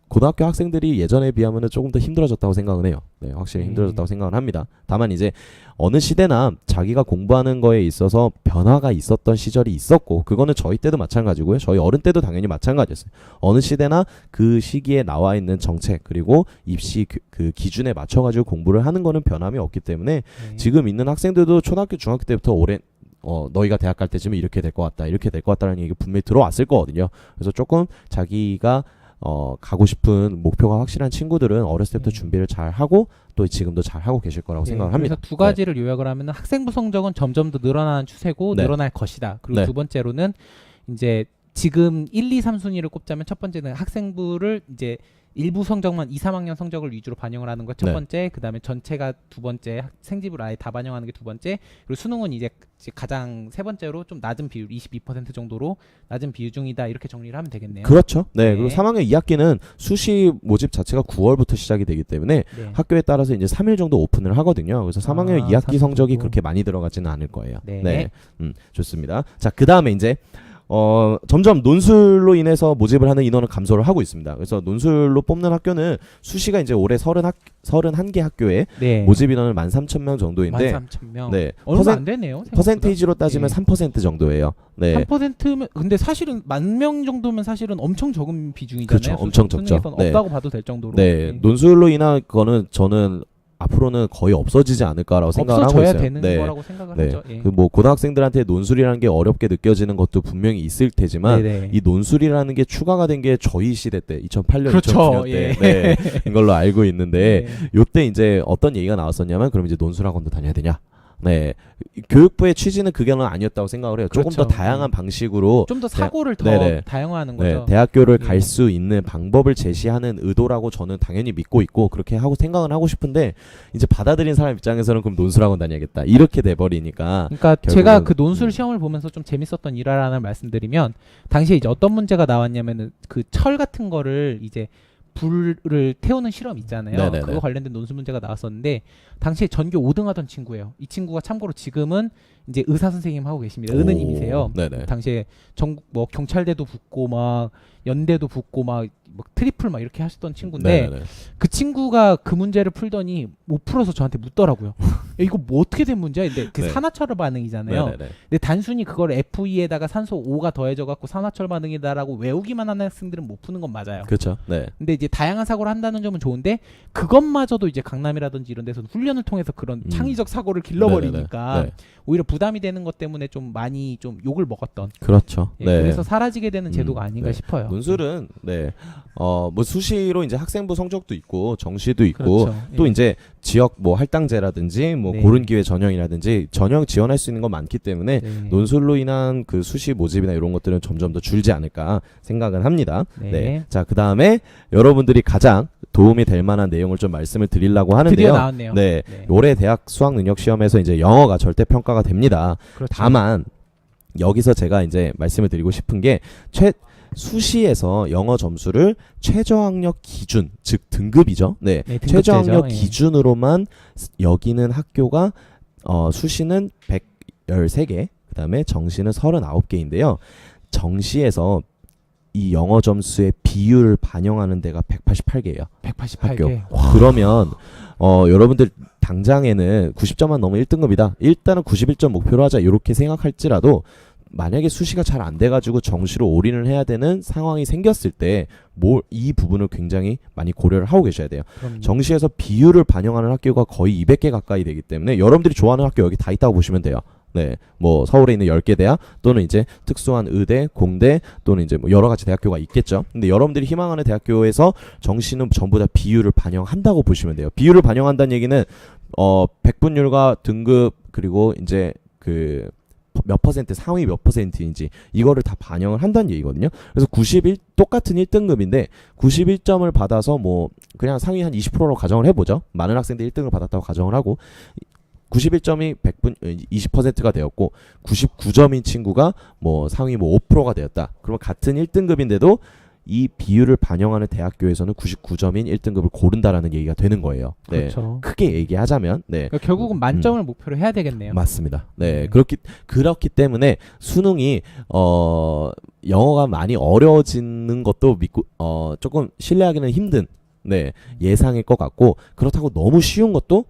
고등학교 학생들이 예전에 비하면은 조금 더 힘들어졌다고 생각은 해요. 네, 확실히 힘들어졌다고 생각을 합니다. 다만 이제 어느 시대나 자기가 공부하는 거에 있어서 변화가 있었던 시절이 있었고 그거는 저희 때도 마찬가지고요. 저희 어른 때도 당연히 마찬가지였어요. 어느 시대나 그 시기에 나와 있는 정책 그리고 입시 그 기준에 맞춰가지고 공부를 하는 거는 변함이 없기 때문에 네. 지금 있는 학생들도 초등학교 중학교 때부터 오랜 너희가 대학 갈 때쯤에 이렇게 될 것 같다 이렇게 될 것 같다라는 얘기 분명히 들어왔을 거거든요. 그래서 조금 자기가 가고 싶은 목표가 확실한 친구들은 어렸을 때부터 준비를 잘 하고 또 지금도 잘 하고 계실 거라고 네, 생각을 합니다. 그래서 두 가지를 요약을 하면 학생부 성적은 점점 더 늘어나는 추세고 네. 늘어날 것이다. 그리고 네. 두 번째로는 이제 지금 1, 2, 3순위를 꼽자면 첫 번째는 학생부를 이제 일부 성적만 2, 3학년 성적을 위주로 반영을 하는 것 첫 네. 번째, 그다음에 전체가 두 번째, 생집을 아예 다 반영하는 게 두 번째, 그리고 수능은 이제 가장 세 번째로 좀 낮은 비율 22% 정도로 낮은 비중이다 이렇게 정리를 하면 되겠네요. 그렇죠. 네. 네. 그리고 3학년 2학기는 수시 모집 자체가 9월부터 시작이 되기 때문에 네. 학교에 따라서 이제 3일 정도 오픈을 하거든요. 그래서 3학년 2학기 3일 성적이 정도. 그렇게 많이 들어가지는 않을 거예요. 네. 좋습니다. 자, 그다음에 이제 점점 논술로 인해서 모집을 하는 인원은 감소를 하고 있습니다. 그래서 논술로 뽑는 학교는 수시가 이제 올해 31개 학교에 네. 모집 인원은 13,000명 정도인데 13,000명. 네. 얼마 안 되네요. 생각보다. 퍼센테이지로 따지면 네. 3% 정도예요. 네. 3%면 근데 사실은 10,000명 정도면 사실은 엄청 적은 비중이잖아요. 그렇죠. 엄청 적죠. 수능에서는 네. 없다고 봐도 될 정도로. 네. 논술로 인한 거는 저는 앞으로는 거의 없어지지 않을까라고 생각을 하고 없어져야 있어요. 되는 네. 거라고 생각을 네. 하죠. 예. 그 뭐 고등학생들한테 논술이라는 게 어렵게 느껴지는 것도 분명히 있을 테지만 네네. 이 논술이라는 게 추가가 된 게 저희 시대 때 2008년, 그렇죠. 2009년 때 예. 네, 이걸로 알고 있는데 네. 요때 이제 어떤 얘기가 나왔었냐면 그럼 이제 논술학원도 다녀야 되냐? 네, 교육부의 취지는 그게는 아니었다고 생각을 해요. 조금 더 그렇죠. 다양한 방식으로 좀 더 사고를 더 네네. 다양화하는 네, 거죠. 대학교를 예. 갈 수 있는 방법을 제시하는 의도라고 저는 당연히 믿고 있고 그렇게 하고 생각은 하고 싶은데 이제 받아들인 사람 입장에서는 그럼 논술학원 다녀야겠다 이렇게 돼버리니까 그러니까 결국은- 제가 그 논술 시험을 보면서 좀 재밌었던 일화를 말씀드리면 당시에 이제 어떤 문제가 나왔냐면은 그 철 같은 거를 이제 불을 태우는 실험 있잖아요. 네네네. 그거 관련된 논술 문제가 나왔었는데 당시에 전교 5등 하던 친구예요. 이 친구가 참고로 지금은 이제 의사 선생님 하고 계십니다. 은은님이세요. 네네. 당시에 전국 뭐 경찰대도 붙고 막 연대도 붙고 막 트리플 막 이렇게 하셨던 친구인데 네네네. 그 친구가 그 문제를 풀더니 못 풀어서 저한테 묻더라고요. 야, 이거 뭐 어떻게 된 문제야? 근데 그 네. 산화철 반응이잖아요. 네네네. 근데 단순히 그걸 FE에다가 산소 5가 더해져 갖고 산화철 반응이다라고 외우기만 하는 학생들은 못 푸는 건 맞아요. 그렇죠. 네. 근데 이제 다양한 사고를 한다는 점은 좋은데 그것마저도 이제 강남이라든지 이런 데서 훈련을 통해서 그런 창의적 사고를 길러버리니까 네네네. 네. 오히려 부담이 되는 것 때문에 좀 많이 좀 욕을 먹었던 그렇죠. 예, 네. 그래서 사라지게 되는 제도가 아닌가 네. 싶어요. 논술은 네. 뭐 수시로 이제 학생부 성적도 있고 정시도 있고 그렇죠. 또 예. 이제 지역 뭐 할당제라든지 뭐 네. 고른 기회 전형이라든지 전형 지원할 수 있는 건 많기 때문에 네. 논술로 인한 그 수시 모집이나 이런 것들은 점점 더 줄지 않을까 생각은 합니다. 네. 네. 자, 그다음에 여러분들이 가장 도움이 될 만한 내용을 좀 말씀을 드리려고 드디어 하는데요. 나왔네요. 네. 네. 올해 대학 수학 능력 시험에서 이제 영어가 절대 평가가 됩니다. 그렇죠. 다만 여기서 제가 이제 말씀을 드리고 싶은 게 수시에서 영어 점수를 최저학력 기준, 즉 등급이죠. 네, 네, 등급제죠. 최저학력 예. 기준으로만 여기는 학교가 수시는 113개, 그다음에 정시는 39개인데요. 정시에서 이 영어 점수의 비율을 반영하는 데가 188개예요. 188개. 그러면 여러분들 당장에는 90점만 넘으면 1등급이다. 일단은 91점 목표로 하자. 이렇게 생각할지라도 만약에 수시가 잘 안 돼가지고 정시로 올인을 해야 되는 상황이 생겼을 때 이 부분을 굉장히 많이 고려를 하고 계셔야 돼요. 그럼요. 정시에서 비율을 반영하는 학교가 거의 200개 가까이 되기 때문에 여러분들이 좋아하는 학교 여기 다 있다고 보시면 돼요. 네, 뭐 서울에 있는 10개 대학 또는 이제 특수한 의대, 공대 또는 이제 뭐 여러 가지 대학교가 있겠죠. 근데 여러분들이 희망하는 대학교에서 정시는 전부 다 비율을 반영한다고 보시면 돼요. 비율을 반영한다는 얘기는 백분율과 등급 그리고 이제 그 몇 퍼센트 상위 몇 퍼센트인지 이거를 다 반영을 한다는 얘기거든요. 그래서 똑같은 1등급인데 91점을 받아서 뭐 그냥 상위 한 20%로 가정을 해보죠. 많은 학생들이 1등을 받았다고 가정을 하고 91점이 20%가 되었고 99점인 친구가 뭐 상위 뭐 5%가 되었다. 그러면 같은 1등급인데도 이 비율을 반영하는 대학교에서는 99점인 1등급을 고른다라는 얘기가 되는 거예요. 네. 그렇죠. 크게 얘기하자면 네. 그러니까 결국은 만점을 목표로 해야 되겠네요. 맞습니다. 네. 네. 그렇기 때문에 수능이 영어가 많이 어려워지는 것도 믿고 조금 신뢰하기는 힘든 네, 예상일 것 같고 그렇다고 너무 쉬운 것도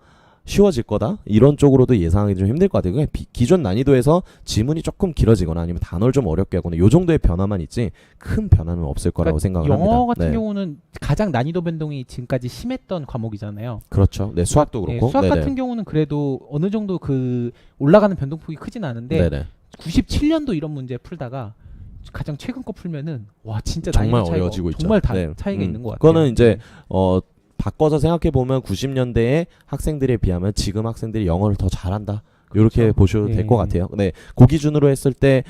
쉬워질 거다 이런 쪽으로도 예상하기 좀 힘들 것 같아요. 그냥 기존 난이도에서 지문이 조금 길어지거나 아니면 단어를 좀 어렵게 하거나 요 정도의 변화만 있지 큰 변화는 없을 거라고 생각을 합니다. 영어 같은 네. 경우는 가장 난이도 변동이 지금까지 심했던 과목이잖아요. 그렇죠. 네, 수학도 그렇고. 네, 수학 네네. 같은 경우는 그래도 어느 정도 그 올라가는 변동폭이 크진 않은데 네네. 97년도 이런 문제 풀다가 가장 최근 거 풀면은 와 진짜 정말 난이도 차이가 어려워지고 있죠. 정말 네. 차이가 있는 것 같아요. 그거는 이제 바꿔서 생각해 보면 90년대의 학생들에 비하면 지금 학생들이 영어를 더 잘한다. 이렇게 그렇죠. 보셔도 될 예. 것 같아요. 네, 그 기준으로 했을 때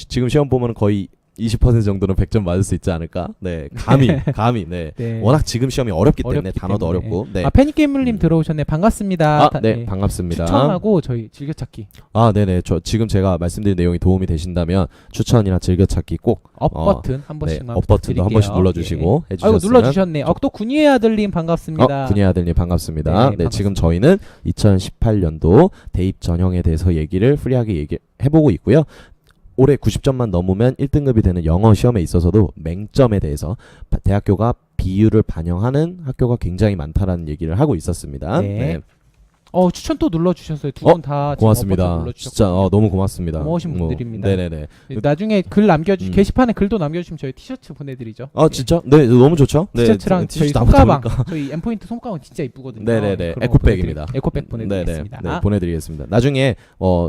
지금 시험 보면 거의 20% 정도는 100점 맞을 수 있지 않을까? 네, 감히 네. 네. 워낙 지금 시험이 어렵기 때문에 어렵기 단어도 때문에. 어렵고. 네. 패니게임물님 들어오셨네. 반갑습니다. 네, 반갑습니다. 추천하고 저희 즐겨찾기 네네. 저 지금 제가 말씀드린 내용이 도움이 되신다면 추천이나 즐겨찾기 꼭 업 버튼 한 네, 번씩만 업 버튼도 한 번씩 눌러주시고 예. 해주셨으면. 아이고 눌러주셨네. 또 군이의 아들님 반갑습니다. 군의 아들님 반갑습니다. 네, 네, 반갑습니다. 지금 저희는 2018년도 대입 전형에 대해서 얘기를 프리하게 해보고 있고요. 올해 90점만 넘으면 1등급이 되는 영어 시험에 있어서도 맹점에 대해서 대학교가 비율을 반영하는 학교가 굉장히 많다라는 얘기를 하고 있었습니다. 네. 추천 또 눌러주셨어요. 두 분 다 고맙습니다. 진짜 너무 고맙습니다. 고마우신 분들입니다. 네네네. 나중에 글 게시판에 글도 남겨주시면 저희 티셔츠 보내드리죠. 진짜? 네, 너무 좋죠. 네, 티셔츠랑 저희 손가방, 저희 M 포인트 손가방 진짜 이쁘거든요. 네네네. 에코백입니다. 에코백 보내드리겠습니다. 네, 보내드리겠습니다. 나중에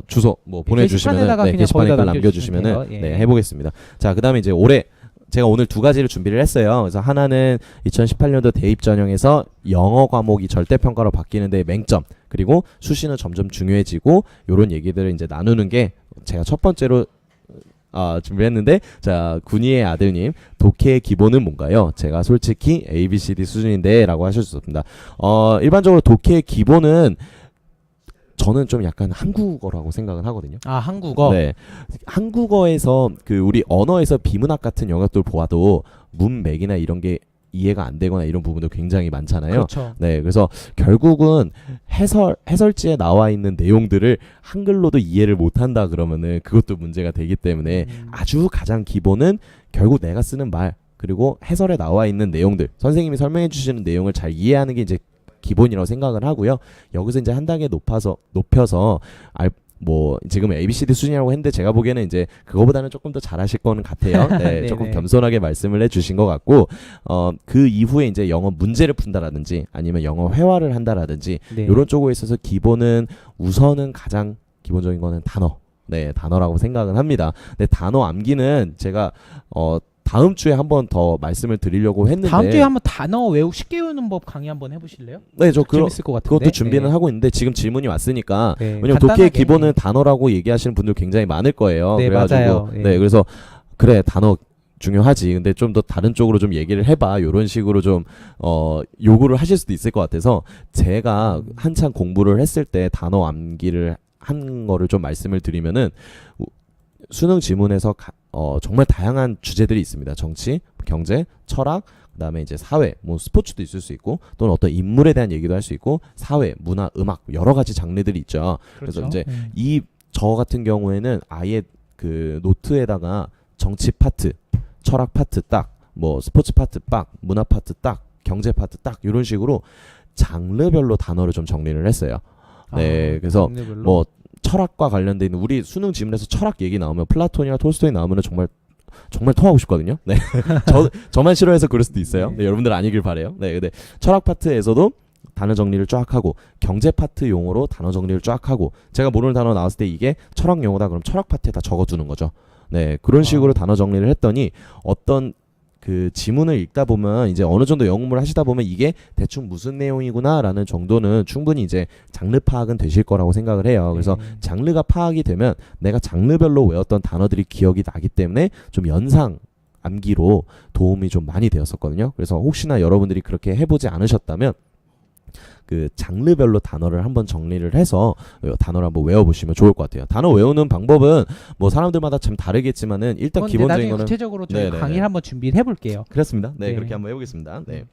주소 보내주시면 게시판에 글 남겨주시면은 해보겠습니다. 자, 그다음에 이제 올해 제가 오늘 두 가지를 준비를 했어요. 그래서 하나는 2018년도 대입 전형에서 영어 과목이 절대평가로 바뀌는데 맹점, 그리고 수시는 점점 중요해지고 요런 얘기들을 이제 나누는 게 제가 첫 번째로 준비했는데, 자, 군이의 아들님, 독해의 기본은 뭔가요? 제가 솔직히 ABCD 수준인데 라고 하셨습니다. 일반적으로 독해의 기본은 저는 좀 약간 한국어라고 생각은 하거든요. 한국어? 네. 한국어에서 우리 언어에서 비문학 같은 영역들 보아도 문맥이나 이런 게 이해가 안 되거나 이런 부분도 굉장히 많잖아요. 그렇죠. 네. 그래서 결국은 해설지에 나와 있는 내용들을 한글로도 이해를 못 한다 그러면은 그것도 문제가 되기 때문에 아주 가장 기본은 결국 내가 쓰는 말, 그리고 해설에 나와 있는 내용들, 선생님이 설명해 주시는 내용을 잘 이해하는 게 이제 기본이라고 생각을 하고요. 여기서 이제 한 단계 높여서 지금 ABCD 수준이라고 했는데 제가 보기에는 이제 그거보다는 조금 더 잘하실 거는 같아요. 네, 조금 겸손하게 말씀을 해주신 것 같고, 그 이후에 이제 영어 문제를 푼다라든지 아니면 영어 회화를 한다라든지 이런 쪽에 있어서 기본은 우선은 가장 기본적인 거는 단어. 네, 단어라고 생각은 합니다. 근데 단어 암기는 제가 다음 주에 한 번 더 말씀을 드리려고 했는데, 다음 주에 한번 단어 쉽게 외우는 법 강의 한번 해보실래요? 네, 저 재밌을 것 같은데. 그것도 준비는 하고 있는데 지금 질문이 왔으니까, 왜냐면 간단하게. 독해의 기본은 단어라고 얘기하시는 분들 굉장히 많을 거예요. 네, 그래가지고 맞아요. 네, 그래서 그래, 단어 중요하지. 근데 좀 더 다른 쪽으로 좀 얘기를 해봐. 이런 식으로 좀 요구를 하실 수도 있을 것 같아서 제가 한창 공부를 했을 때 단어 암기를 한 거를 좀 말씀을 드리면은, 수능 지문에서 정말 다양한 주제들이 있습니다. 정치, 경제, 철학, 그다음에 이제 사회, 스포츠도 있을 수 있고, 또는 어떤 인물에 대한 얘기도 할 수 있고, 사회, 문화, 음악, 여러 가지 장르들이 있죠. 그렇죠. 그래서 이제 저 같은 경우에는 아예 노트에다가 정치 파트, 철학 파트 딱, 스포츠 파트 딱, 문화 파트 딱, 경제 파트 딱, 이런 식으로 장르별로 단어를 좀 정리를 했어요. 네, 그래서 장르별로? 철학과 관련돼 있는, 우리 수능 지문에서 철학 얘기 나오면 플라톤이나 톨스토이 나오면 정말 토하고 싶거든요. 네. 저만 싫어해서 그럴 수도 있어요. 네, 여러분들 아니길 바래요. 네, 근데 철학 파트에서도 단어 정리를 쫙 하고, 경제 파트 용어로 단어 정리를 쫙 하고, 제가 모르는 단어 나왔을 때 이게 철학 용어다 그럼 철학 파트에 다 적어두는 거죠. 네, 그런 식으로 단어 정리를 했더니 어떤 지문을 읽다 보면 이제 어느 정도 영음을 하시다 보면 이게 대충 무슨 내용이구나라는 정도는 충분히 이제 장르 파악은 되실 거라고 생각을 해요. 그래서 장르가 파악이 되면 내가 장르별로 외웠던 단어들이 기억이 나기 때문에 좀 연상 암기로 도움이 좀 많이 되었었거든요. 그래서 혹시나 여러분들이 그렇게 해보지 않으셨다면 장르별로 단어를 한번 정리를 해서 단어를 한번 외워보시면 좋을 것 같아요. 단어 외우는 방법은 사람들마다 참 다르겠지만은 일단 기본적인 거는 구체적으로 저희 강의를 한번 준비를 해볼게요. 그렇습니다. 네, 그렇게 한번 해보겠습니다. 네.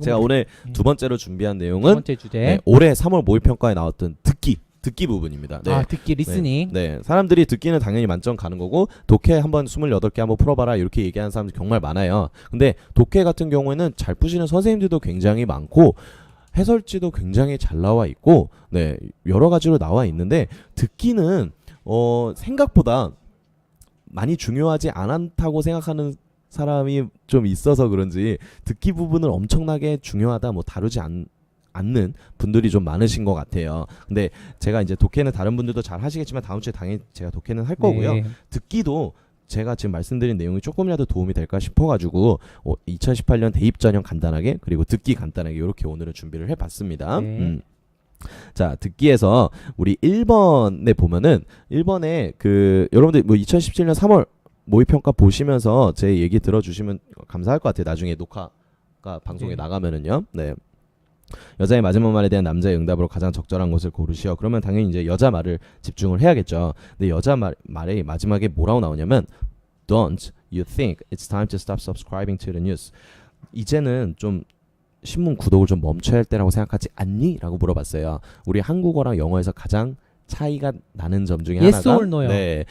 제가 오늘 두 번째로 준비한 내용은 두 번째 주제, 올해 3월 모의평가에 나왔던 듣기 부분입니다. 네. 듣기 리스닝. 네. 사람들이 듣기는 당연히 만점 가는 거고, 독해 한번 28개 한번 풀어봐라 이렇게 얘기하는 사람들 정말 많아요. 근데 독해 같은 경우에는 잘 푸시는 선생님들도 굉장히 많고, 해설지도 굉장히 잘 나와 있고, 네, 여러 가지로 나와 있는데, 듣기는 생각보다 많이 중요하지 않다고 생각하는 사람이 좀 있어서 그런지 듣기 부분을 엄청나게 중요하다, 다루지 않는 분들이 좀 많으신 것 같아요. 근데 제가 이제 독해는 다른 분들도 잘 하시겠지만 다음 주에 당연히 제가 독해는 할 거고요. 듣기도 제가 지금 말씀드린 내용이 조금이라도 도움이 될까 싶어가지고 2018년 대입 전형 간단하게, 그리고 듣기 간단하게 이렇게 오늘은 준비를 해봤습니다. 자, 듣기에서 우리 1번에 보면은 1번에 여러분들 2017년 3월 모의평가 보시면서 제 얘기 들어주시면 감사할 것 같아요. 나중에 녹화가 방송에 나가면은요. 네. 여자의 마지막 말에 대한 남자의 응답으로 가장 적절한 것을 고르시오. 그러면 당연히 이제 여자 말을 집중을 해야겠죠. 근데 여자 말의 마지막에 뭐라고 나오냐면, Don't you think it's time to stop subscribing to the news? 이제는 좀 신문 구독을 좀 멈춰야 할 때라고 생각하지 않니? 라고 물어봤어요. 우리 한국어랑 영어에서 가장 차이가 나는 점 중에 yes 하나가, or no요.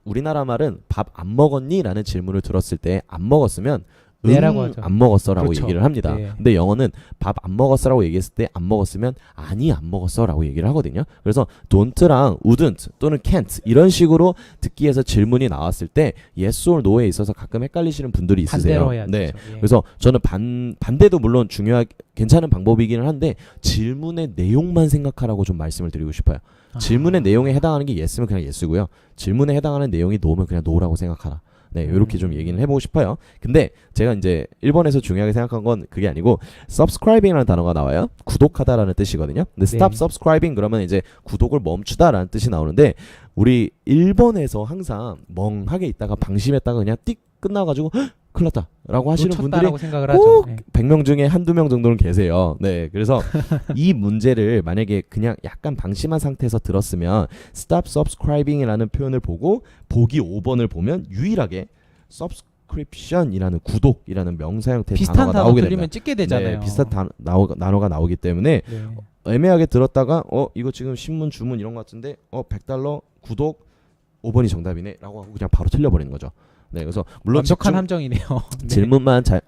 우리나라 말은 밥 안 먹었니? 라는 질문을 들었을 때 안 먹었으면 네라고 하죠. 안 먹었어라고 그렇죠. 얘기를 합니다. 네. 근데 영어는 밥 안 먹었어라고 얘기했을 때 안 먹었으면 아니 안 먹었어라고 얘기를 하거든요. 그래서 don't랑 wouldn't 또는 can't 이런 식으로 듣기에서 질문이 나왔을 때 yes or no에 있어서 가끔 헷갈리시는 분들이 있으세요. 반대로 해야 네. 되죠. 예. 그래서 저는 반대도 물론 괜찮은 방법이기는 한데 질문의 내용만 생각하라고 좀 말씀을 드리고 싶어요. 질문의 내용에 해당하는 게 yes면 그냥 yes고요. 질문에 해당하는 내용이 no면 그냥 no라고 생각하라. 네, 이렇게 좀 얘기는 해보고 싶어요. 근데 제가 이제 일본에서 중요하게 생각한 건 그게 아니고 subscribing이라는 단어가 나와요. 구독하다라는 뜻이거든요. 근데 stop 네. subscribing 그러면 이제 구독을 멈추다라는 뜻이 나오는데 우리 일본에서 항상 멍하게 있다가 방심했다가 그냥 띡 끝나가지고 큰일 났다 라고 하시는 분들이 놓쳤다라고 생각을 꼭 하죠. 예. 100명 중에 한두 명 정도는 계세요. 네. 그래서 이 문제를 만약에 그냥 약간 방심한 상태에서 들었으면 stop subscribing이라는 표현을 보고 보기 5번을 보면 유일하게 subscription이라는 구독이라는 명사 형태의 비슷한 단어가 단어 나오게 들리면 됩니다. 찍게 되잖아요. 네, 비슷한 단어가 나오기 때문에 네. 애매하게 들었다가 이거 지금 신문 주문 이런 거 같은데 $100 구독 5번이 정답이네 라고 하고 그냥 바로 틀려버리는 거죠. 네, 그래서 물론 완벽한 함정이네요. 네. 질문만 잘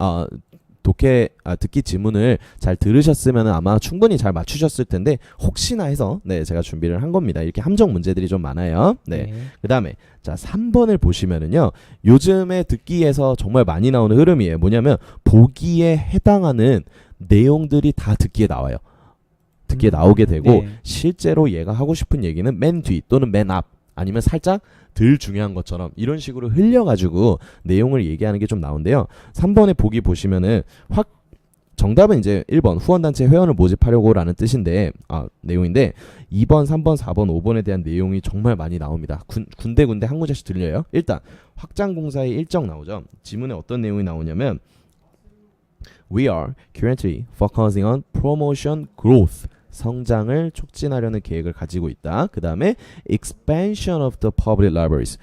듣기 질문을 잘 들으셨으면 아마 충분히 잘 맞추셨을 텐데 혹시나 해서 네 제가 준비를 한 겁니다. 이렇게 함정 문제들이 좀 많아요. 네. 그다음에 자 3번을 보시면은요. 요즘에 듣기에서 정말 많이 나오는 흐름이에요. 뭐냐면 보기에 해당하는 내용들이 다 듣기에 나와요. 듣기에 나오게 되고 네. 실제로 얘가 하고 싶은 얘기는 맨 뒤 또는 맨 앞 아니면 살짝 덜 중요한 것처럼 이런 식으로 흘려가지고 내용을 얘기하는 게 좀 나온데요. 3번에 보기 보시면은 정답은 이제 1번 후원단체 회원을 모집하려고라는 뜻인데 내용인데 2번, 3번, 4번, 5번에 대한 내용이 정말 많이 나옵니다. 군데군데 한 구절씩 들려요. 일단 확장공사의 일정 나오죠. 지문에 어떤 내용이 나오냐면 We are currently focusing on promotion growth. 성장을 촉진하려는 계획을 가지고 있다. 그 다음에 expansion of the public libraries.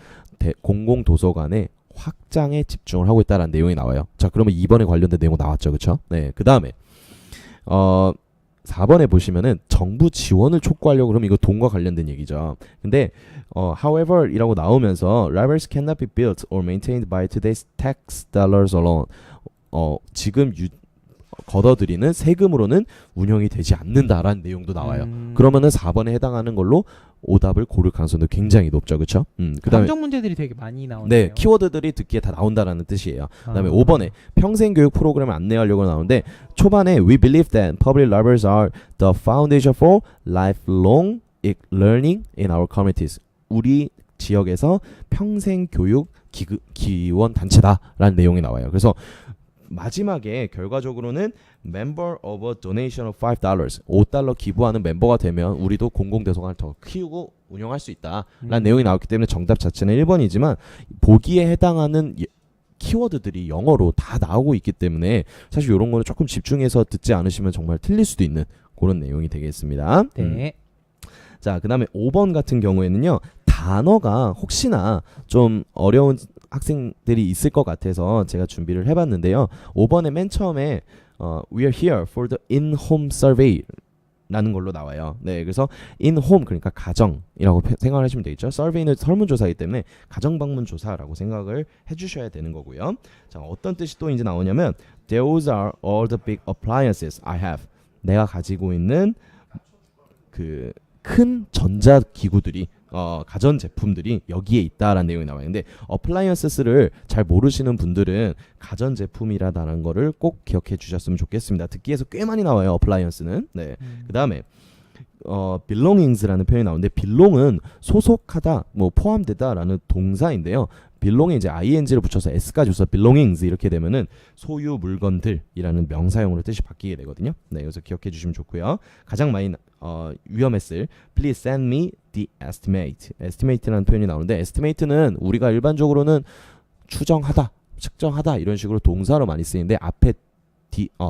공공도서관의 확장에 집중을 하고 있다라는 내용이 나와요. 자, 그러면 2번에 관련된 내용 나왔죠. 그쵸? 네. 그 다음에 4번에 보시면은 정부 지원을 촉구하려고 그러면 이거 돈과 관련된 얘기죠. 근데 however 이라고 나오면서 libraries cannot be built or maintained by today's tax dollars alone. 지금 걷어들이는 세금으로는 운영이 되지 않는다라는 내용도 나와요. 그러면은 4번에 해당하는 걸로 오답을 고를 가능성도 굉장히 높죠. 그렇죠? 그다음에 함정 문제들이 되게 많이 나오네요. 네, 키워드들이 듣기에 다 나온다라는 뜻이에요. 그다음에 5번에 평생 교육 프로그램을 안내하려고 나오는데 초반에 we believe that public libraries are the foundation for lifelong learning in our communities. 우리 지역에서 평생 교육 기원 단체다라는 내용이 나와요. 그래서 마지막에 결과적으로는 member of a donation of $5 $5 기부하는 멤버가 되면 우리도 공공도서관을 더 키우고 운영할 수 있다라는 내용이 나왔기 때문에 정답 자체는 1번이지만 보기에 해당하는 키워드들이 영어로 다 나오고 있기 때문에 사실 이런 거는 조금 집중해서 듣지 않으시면 정말 틀릴 수도 있는 그런 내용이 되겠습니다. 네. 자, 그 다음에 5번 같은 경우에는요. 단어가 혹시나 좀 어려운 학생들이 있을 것 같아서 제가 준비를 해봤는데요. 5번에 맨 처음에 We are here for the in-home survey 라는 걸로 나와요. 네, 그래서 in-home 그러니까 가정이라고 생각을 하시면 되겠죠. survey는 설문조사이기 때문에 가정방문조사라고 생각을 해주셔야 되는 거고요. 자, 어떤 뜻이 또 이제 나오냐면 Those are all the big appliances I have. 내가 가지고 있는 그 큰 전자기구들이 가전제품들이 여기에 있다라는 내용이 나와요. 근데 appliances를 잘 모르시는 분들은 가전제품이라는 거를 꼭 기억해 주셨으면 좋겠습니다. 듣기에서 꽤 많이 나와요. appliance는. 네. 그 다음에 belongings라는 표현이 나오는데 belong은 소속하다, 뭐 포함되다라는 동사인데요. belong에 이제 ing를 붙여서 s까지 써서 belongings 이렇게 되면은 소유 물건들이라는 명사형으로 뜻이 바뀌게 되거든요. 네, 그래서 기억해 주시면 좋고요. 가장 많이 위험했을 Please send me the estimate. estimate라는 표현이 나오는데 estimate는 우리가 일반적으로는 추정하다, 측정하다 이런 식으로 동사로 많이 쓰이는데 앞에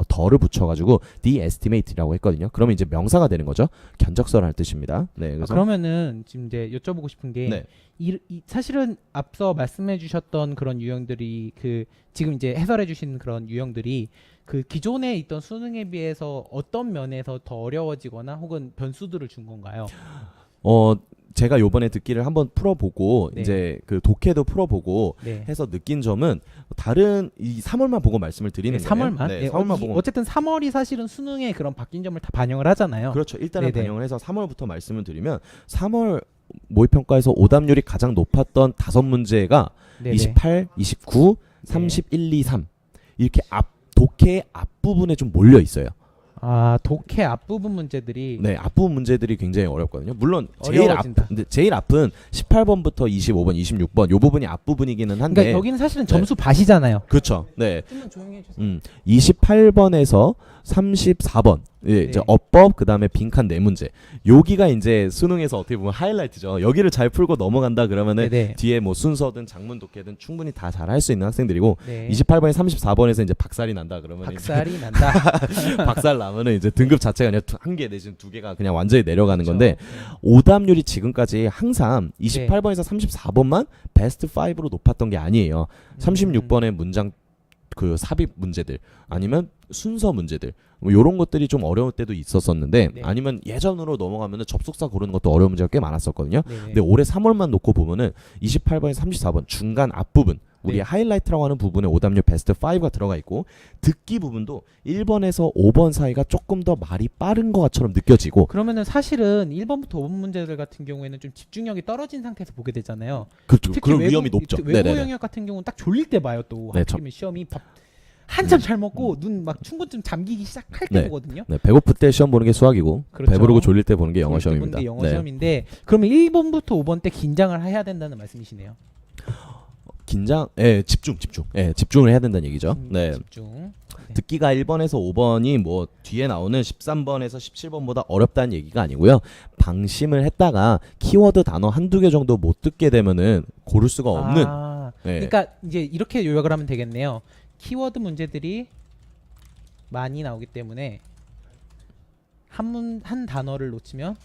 더를 붙여가지고 the estimate라고 했거든요. 그러면 이제 명사가 되는 거죠. 견적서라는 뜻입니다. 네, 그래서 그러면은 지금 이제 여쭤보고 싶은 게 네. 사실은 앞서 말씀해주셨던 그런 유형들이 지금 이제 해설해주신 그런 유형들이 그 기존에 있던 수능에 비해서 어떤 면에서 더 어려워지거나 혹은 변수들을 준 건가요? 제가 요번에 듣기를 한번 풀어보고 네. 이제 그 독해도 풀어보고 네. 해서 느낀 점은 다른 이 3월만 보고 말씀을 드리는 네, 거예요. 3월만. 네, 네, 3월만 보고. 어쨌든 3월이 사실은 수능의 그런 바뀐 점을 다 반영을 하잖아요. 그렇죠. 일단은 네네. 반영을 해서 3월부터 말씀을 드리면 3월 모의평가에서 오답률이 가장 높았던 5문제가 네네. 28, 29, 30, 1, 2, 3 이렇게 독해의 앞부분에 좀 몰려 있어요. 아, 독해 앞부분 문제들이 네, 앞부분 문제들이 굉장히 어렵거든요. 물론 어려워진다. 근데 제일 앞은 18번부터 25번, 26번 요 부분이 앞부분이기는 한데 그러니까 여기는 사실은 점수 밭이잖아요. 그렇죠. 네. 좀만 조용히 해주세요. 28번에서 34번 예, 이제 네. 어법 그다음에 빈칸 4문제. 여기가 이제 수능에서 어떻게 보면 하이라이트죠. 여기를 잘 풀고 넘어간다 그러면은 네네. 뒤에 뭐 순서든 장문 독해든 충분히 다 잘할 수 있는 학생들이고 네. 28번에 34번에서 이제 박살이 난다 그러면 박살이 난다. 박살 나면은 이제 등급 자체가 그냥 한 개 내지는 두 개가 그냥 완전히 내려가는 건데 그렇죠. 오답률이 지금까지 항상 28번에서 34번만 베스트 5로 높았던 게 아니에요. 36번의 문장 그 삽입 문제들 아니면 순서 문제들 뭐 이런 것들이 좀 어려울 때도 있었었는데 네. 아니면 예전으로 넘어가면은 접속사 고르는 것도 어려운 문제가 꽤 많았었거든요. 네네. 근데 올해 3월만 놓고 보면은 28번에서 34번 중간 앞부분 우리 네. 하이라이트라고 하는 부분에 오답률 베스트 5가 들어가 있고 듣기 부분도 1번에서 5번 사이가 조금 더 말이 빠른 것처럼 느껴지고 그러면은 사실은 1번부터 5번 문제들 같은 경우에는 좀 집중력이 떨어진 상태에서 보게 되잖아요. 그렇죠. 특히 그런 외국, 위험이 높죠. 외국어 네네네. 영역 같은 경우는 딱 졸릴 때 봐요 또. 네, 하필이면 시험이 한참 잘 먹고 눈 막 충곤증 잠기기 시작할 때 네. 보거든요. 네, 배고플 때 시험 보는 게 수학이고 그렇죠. 배부르고 졸릴 때 보는 게 영어 졸릴 때 시험입니다. 보는 게 영어 네. 시험인데 그러면 1번부터 5번 때 긴장을 해야 된다는 말씀이시네요. 집중을 해야 된다는 얘기죠. 네. 집중. 네. 듣기가 1번에서 5번이 뭐 뒤에 나오는 13번에서 17번보다 어렵다는 얘기가 아니고요. 방심을 했다가 키워드 단어 한두 개 정도 못 듣게 되면은 고를 수가 없는. 아, 네. 그러니까 이제 이렇게 요약을 하면 되겠네요. 키워드 문제들이 많이 나오기 때문에 한 단어를 놓치면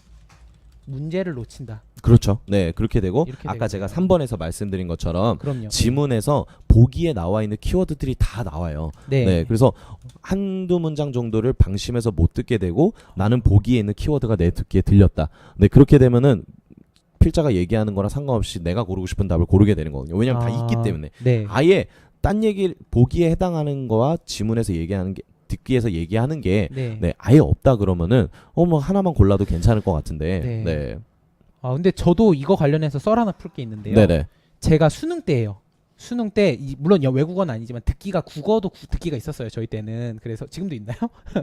문제를 놓친다. 그렇죠. 네, 그렇게 되고 이렇게 아까 제가 되겠네요. 3번에서 말씀드린 것처럼 그럼요. 지문에서 보기에 나와 있는 키워드들이 다 나와요. 네. 네, 그래서 한두 문장 정도를 방심해서 못 듣게 되고 나는 보기에 있는 키워드가 내 듣기에 들렸다. 네, 그렇게 되면은 필자가 얘기하는 거랑 상관없이 내가 고르고 싶은 답을 고르게 되는 거거든요. 왜냐면 다 있기 때문에. 네. 아예 딴 얘기 보기에 해당하는 거와 지문에서 얘기하는 게 듣기에서 얘기하는 게 네. 네, 아예 없다 그러면은 뭐 하나만 골라도 괜찮을 것 같은데. 네. 네. 아 근데 저도 이거 관련해서 썰 하나 풀 게 있는데요. 네네. 제가 수능 때예요. 수능 때 물론 외국어는 아니지만 듣기가 국어도 듣기가 있었어요. 저희 때는. 그래서 지금도 있나요?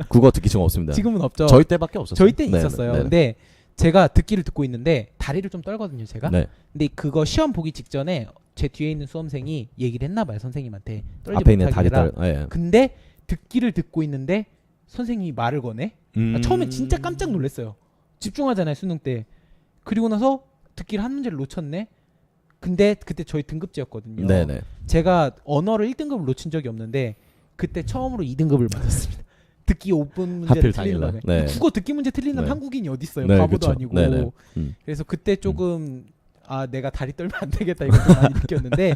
국어 듣기 지금 없습니다. 지금은 없죠. 저희 때밖에 없었어요. 저희 때 네네. 있었어요. 네네. 근데 제가 듣기를 듣고 있는데 다리를 좀 떨거든요, 제가. 네. 근데 그거 시험 보기 직전에 제 뒤에 있는 수험생이 얘기를 했나 봐요, 선생님한테. 떨지 앞에 있는 다리 못하게 딸. 해라. 예. 근데 듣기를 듣고 있는데 선생님이 말을 거네. 아, 처음에 진짜 깜짝 놀랐어요. 집중하잖아요, 수능 때. 그리고 나서 듣기를 한 문제를 놓쳤네. 근데 그때 저희 등급제였거든요. 네네. 제가 언어를 1등급을 놓친 적이 없는데 그때 처음으로 2등급을 맞았습니다. 듣기 5분 문제를 하필 틀린 당일날. 다음에 네. 국어 듣기 문제 틀린 다음에 네. 한국인이 어디 있어요? 네, 바보도 그쵸. 아니고. 네네. 그래서 그때 조금 내가 다리 떨면 안 되겠다 이거 좀 많이 느꼈는데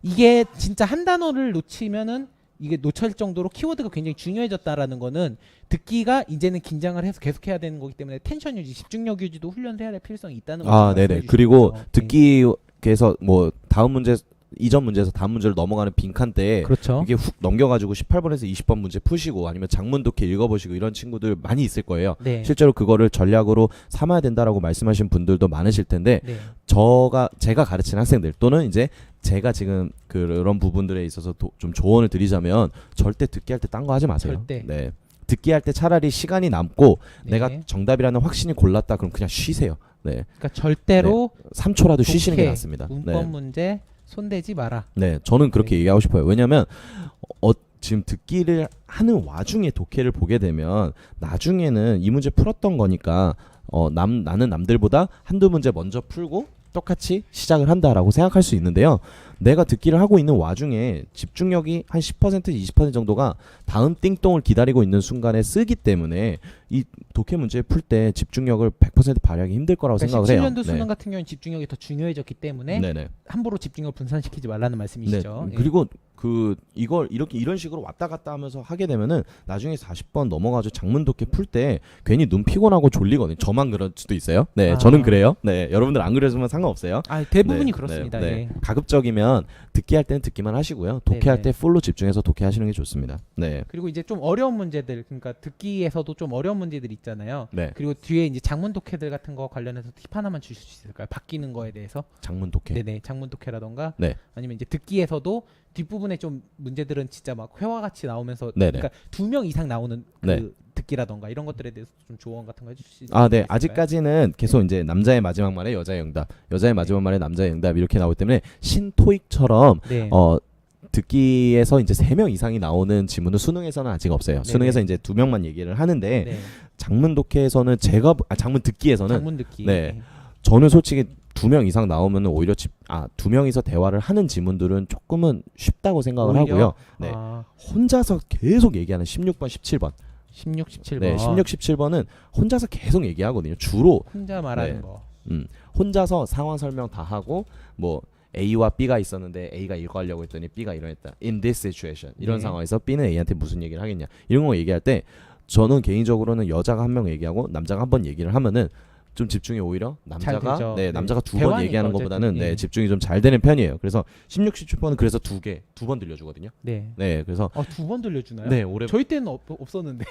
이게 진짜 한 단어를 놓치면은 이게 놓칠 정도로 키워드가 굉장히 중요해졌다라는 거는 듣기가 이제는 긴장을 해서 계속 해야 되는 거기 때문에 텐션 유지, 집중력 유지도 훈련을 해야 될 필요성이 있다는 거. 아, 네네. 그리고 듣기에서 뭐 다음 문제 이전 문제에서 다음 문제로 넘어가는 빈칸 때 그렇죠. 이게 훅 넘겨가지고 18번에서 20번 문제 푸시고 아니면 장문 독해 읽어보시고 이런 친구들 많이 있을 거예요. 네. 실제로 그거를 전략으로 삼아야 된다라고 말씀하신 분들도 많으실 텐데 네. 제가 가르치는 학생들 또는 이제 제가 지금 그런 부분들에 있어서 좀 조언을 드리자면 절대 듣기 할 때 딴 거 하지 마세요. 절대. 네. 듣기 할 때 차라리 시간이 남고 네. 내가 정답이라는 확신이 골랐다 그럼 그냥 쉬세요. 네. 그러니까 절대로 3초라도 쉬시는 게 독해, 낫습니다. 문법 네. 문제 손대지 마라. 네, 저는 그렇게 네. 얘기하고 싶어요. 왜냐면 지금 듣기를 하는 와중에 독해를 보게 되면 나중에는 이 문제 풀었던 거니까 나는 남들보다 한두 문제 먼저 풀고 똑같이 시작을 한다라고 생각할 수 있는데요. 내가 듣기를 하고 있는 와중에 집중력이 한 10% 20% 정도가 다음 띵동을 기다리고 있는 순간에 쓰기 때문에 이 독해 문제 풀 때 집중력을 100% 발휘하기 힘들 거라고 생각을 해요. 17년도 수능 같은 경우는 집중력이 더 중요해졌기 때문에 네네. 함부로 집중력을 분산시키지 말라는 말씀이시죠. 예. 그리고 이걸 이렇게 이런 식으로 왔다 갔다 하면서 하게 되면은 나중에 40번 넘어가지고 장문 독해 풀 때 괜히 눈 피곤하고 졸리거든요. 저만 그럴 수도 있어요. 네, 아. 저는 그래요. 네, 여러분들 안 그러시면 상관없어요. 대부분이 네, 그렇습니다. 네, 네. 예. 가급적이면 듣기 할 때는 듣기만 하시고요. 독해할 네네. 때 풀로 집중해서 독해하시는 게 좋습니다. 네, 그리고 이제 좀 어려운 문제들, 그러니까 듣기에서도 좀 어려운 문제들 있잖아요. 네. 그리고 뒤에 이제 장문 독해들 같은 거 관련해서 팁 하나만 주실 수 있을까요? 바뀌는 거에 대해서. 장문 독해. 네네, 장문 독해라던가 네. 아니면 이제 듣기에서도 뒷부분에 좀 문제들은 진짜 막 회화 같이 나오면서 네네. 그러니까 2명 이상 나오는 그 네. 듣기라던가 이런 것들에 대해서 좀 조언 같은 거 해주실 수 아, 네. 있을까요? 아직까지는 계속 이제 남자의 마지막 말에 여자의 응답, 여자의 마지막 말에 남자의 응답 이렇게 나오기 때문에 신토익처럼 네. 듣기에서 이제 3명 이상이 나오는 지문은 수능에서는 아직 없어요. 네네. 수능에서 이제 2명만 얘기를 하는데 네. 장문 독해에서는 장문 듣기에서는 장문 듣기. 네. 저는 솔직히 2명 이상 나오면은 오히려 2명이서 대화를 하는 지문들은 조금은 쉽다고 생각을 오히려? 하고요. 네. 아, 혼자서 계속 얘기하는 16번, 17번. 16, 17번. 네, 16, 17번은 혼자서 계속 얘기하거든요. 주로 혼자 말하는 네. 거. 혼자서 상황 설명 다 하고 뭐 A와 B가 있었는데 A가 이거 하려고 했더니 B가 이러했다. In this situation. 이런 네. 상황에서 B는 A한테 무슨 얘기를 하겠냐. 이런 거 얘기할 때 저는 개인적으로는 여자가 한 명 얘기하고 남자가 한 번 얘기를 하면은 좀 집중이 오히려 남자가 되죠. 네, 네. 남자가 2번 대화니까 얘기하는 어쨌든. 것보다는 네, 예. 집중이 좀 잘 되는 편이에요. 그래서 16, 17번은 그래서 2번 들려주거든요. 네. 네, 그래서 2번 들려주나요? 네, 올해 저희 때는 없었는데.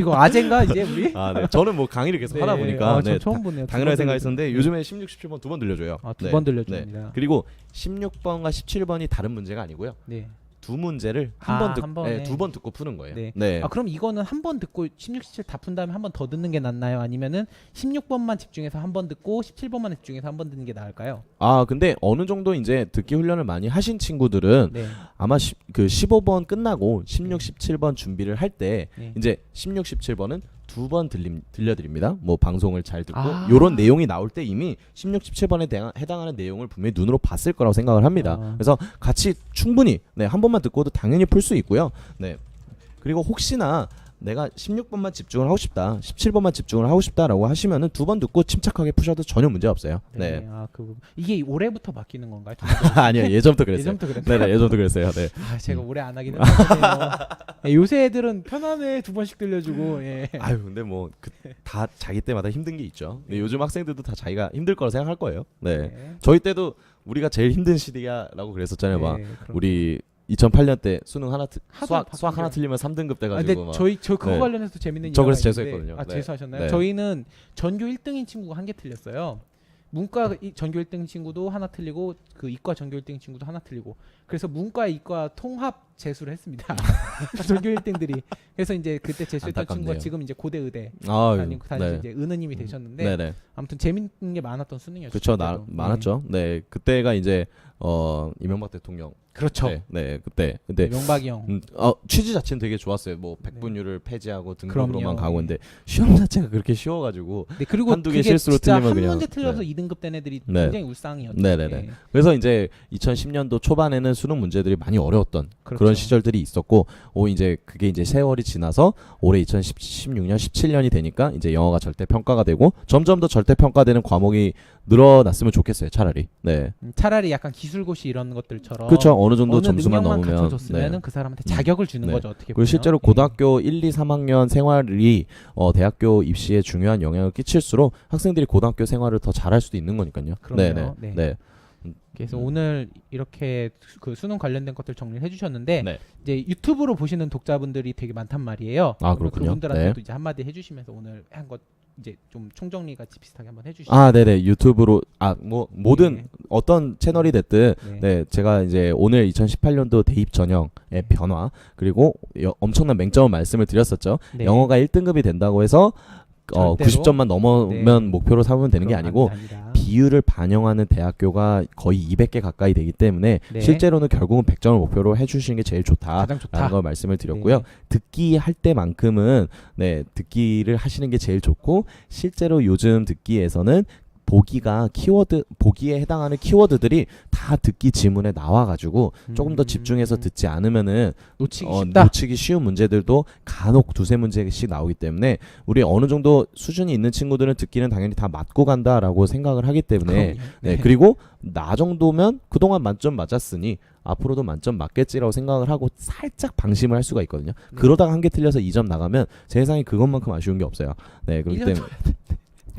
이거 아젠가 이제 우리? 네. 저는 뭐 강의를 계속 하다 보니까 전 네, 처음 보네요. 당연하게 생각했었는데 요즘에 16, 17번 2번 들려줘요. 2번 들려줍니다. 그리고 16번과 17번이 다른 문제가 아니고요. 네. 두 문제를 한 한 번에. 번 두 번 듣고 푸는 거예요. 네. 네. 그럼 이거는 한 번 듣고 16, 17 다 푼 다음에 한 번 더 듣는 게 낫나요? 아니면은 16번만 집중해서 한 번 듣고 17번만 집중해서 한 번 듣는 게 나을까요? 근데 어느 정도 이제 듣기 훈련을 많이 하신 친구들은 네. 아마 그 15번 끝나고 16, 17번 준비를 할 때 네. 이제 16, 17번은 2번 들려드립니다. 뭐 방송을 잘 듣고 아. 요런 내용이 나올 때 이미 16, 17번에 해당하는 내용을 분명히 눈으로 봤을 거라고 생각을 합니다. 그래서 같이 충분히 한 번만 듣고도 당연히 풀 수 있고요. 네. 그리고 혹시나 내가 16번만 집중을 하고 싶다, 17번만 집중을 하고 싶다라고 하시면은 2번 듣고 침착하게 푸셔도 전혀 문제 없어요. 네. 이게 올해부터 바뀌는 건가요? 아니요, 예전부터 그랬어요. 예전부터 그랬어요. 네네, 예전부터 그랬어요. 네. 제가 올해 안 하긴 했는데 요새 애들은 편안해 2번씩 들려주고. 예. 아유, 근데 뭐 다 자기 때마다 힘든 게 있죠. 근데 요즘 학생들도 다 자기가 힘들 거라 생각할 거예요. 네. 네. 저희 때도 우리가 제일 힘든 시기야라고 그랬었잖아요. 막 네, 그럼. 우리 2008년 때 수능 수학 바뀌어요. 하나 틀리면 3등급 근데 돼가지고 막. 저 그거 네. 관련해서 재밌는 저 일화가 그래서 있는데. 재수했거든요. 네. 재수하셨나요? 네. 저희는 전교 1등인 친구가 한 개 틀렸어요. 문과 전교 1등 친구도 하나 틀리고 그 이과 전교 1등 친구도 하나 틀리고 그래서 문과 이과 통합 재수를 했습니다. 전교 1등들이. 그래서 이제 그때 재수했던 안타깝네요. 친구가 지금 이제 고대 의대 아유, 다니고 네. 이제 은우님이 되셨는데 네네. 아무튼 재밌는 게 많았던 수능이었죠. 그렇죠. 그때도. 많았죠. 네. 그때가 이제 이명박 대통령. 그렇죠. 네. 그때. 근데 명박이 형. 취지 자체는 되게 좋았어요. 뭐 백분율을 폐지하고 등급으로만 그럼요. 가고 있는데 시험 자체가 그렇게 쉬워가지고 네, 그리고 한두 개 그게 실수로 진짜 틀리면 한 그냥, 문제 틀려서 네. 2등급 된 애들이 네. 굉장히 울상이었죠. 네네네. 네. 그래서 이제 2010년도 초반에는 수능 문제들이 많이 어려웠던 그렇죠. 그런 시절들이 있었고, 이제 그게 이제 세월이 지나서 올해 2016년, 17년이 되니까 이제 영어가 절대 평가가 되고 점점 더 절대 평가되는 과목이 늘어났으면 좋겠어요. 차라리. 네. 차라리 약간 기술고시 이런 것들처럼 그렇죠. 어느 정도 어느 점수만 능력만 넘으면. 갖춰줬으면은 네. 그 사람한테 자격을 주는 네. 거죠. 어떻게 그리고 보면. 실제로 고등학교 1, 2, 3학년 생활이 대학교 입시에 중요한 영향을 끼칠수록 학생들이 고등학교 생활을 더 잘할 수도 있는 거니까요. 그럼요. 네네. 네. 그래서 오늘 이렇게 그 수능 관련된 것들 정리를 해주셨는데 네. 이제 유튜브로 보시는 독자분들이 되게 많단 말이에요. 아, 그렇군요. 그분들한테도 네. 이제 한마디 해주시면서 오늘 한 것 이제 좀 총정리 같이 비슷하게 한번 해주시죠. 네네. 유튜브로 모든 네. 어떤 채널이 됐든 네. 네, 제가 이제 오늘 2018년도 대입 전형의 변화 그리고 엄청난 맹점을 말씀을 드렸었죠. 네. 영어가 1등급이 된다고 해서 절대로? 90점만 넘으면 네. 목표로 삼으면 되는 게 그럼 아니고 아닙니다. 비율을 반영하는 대학교가 거의 200개 가까이 되기 때문에 네. 실제로는 결국은 100점을 목표로 해주시는 게 제일 가장 좋다라는 좋다. 걸 말씀을 드렸고요. 네. 듣기 할 때만큼은 듣기를 하시는 게 제일 좋고 실제로 요즘 듣기에서는 보기에 해당하는 키워드들이 다 듣기 지문에 나와가지고 조금 더 집중해서 듣지 않으면은 놓치기 쉬운 문제들도 간혹 두세 문제씩 나오기 때문에 우리 어느 정도 수준이 있는 친구들은 듣기는 당연히 다 맞고 간다라고 생각을 하기 때문에 네. 그리고 나 정도면 그동안 만점 맞았으니 앞으로도 만점 맞겠지라고 생각을 하고 살짝 방심을 할 수가 있거든요. 그러다가 한 개 틀려서 2점 나가면 세상에 그것만큼 아쉬운 게 없어요. 네, 그렇기 때문에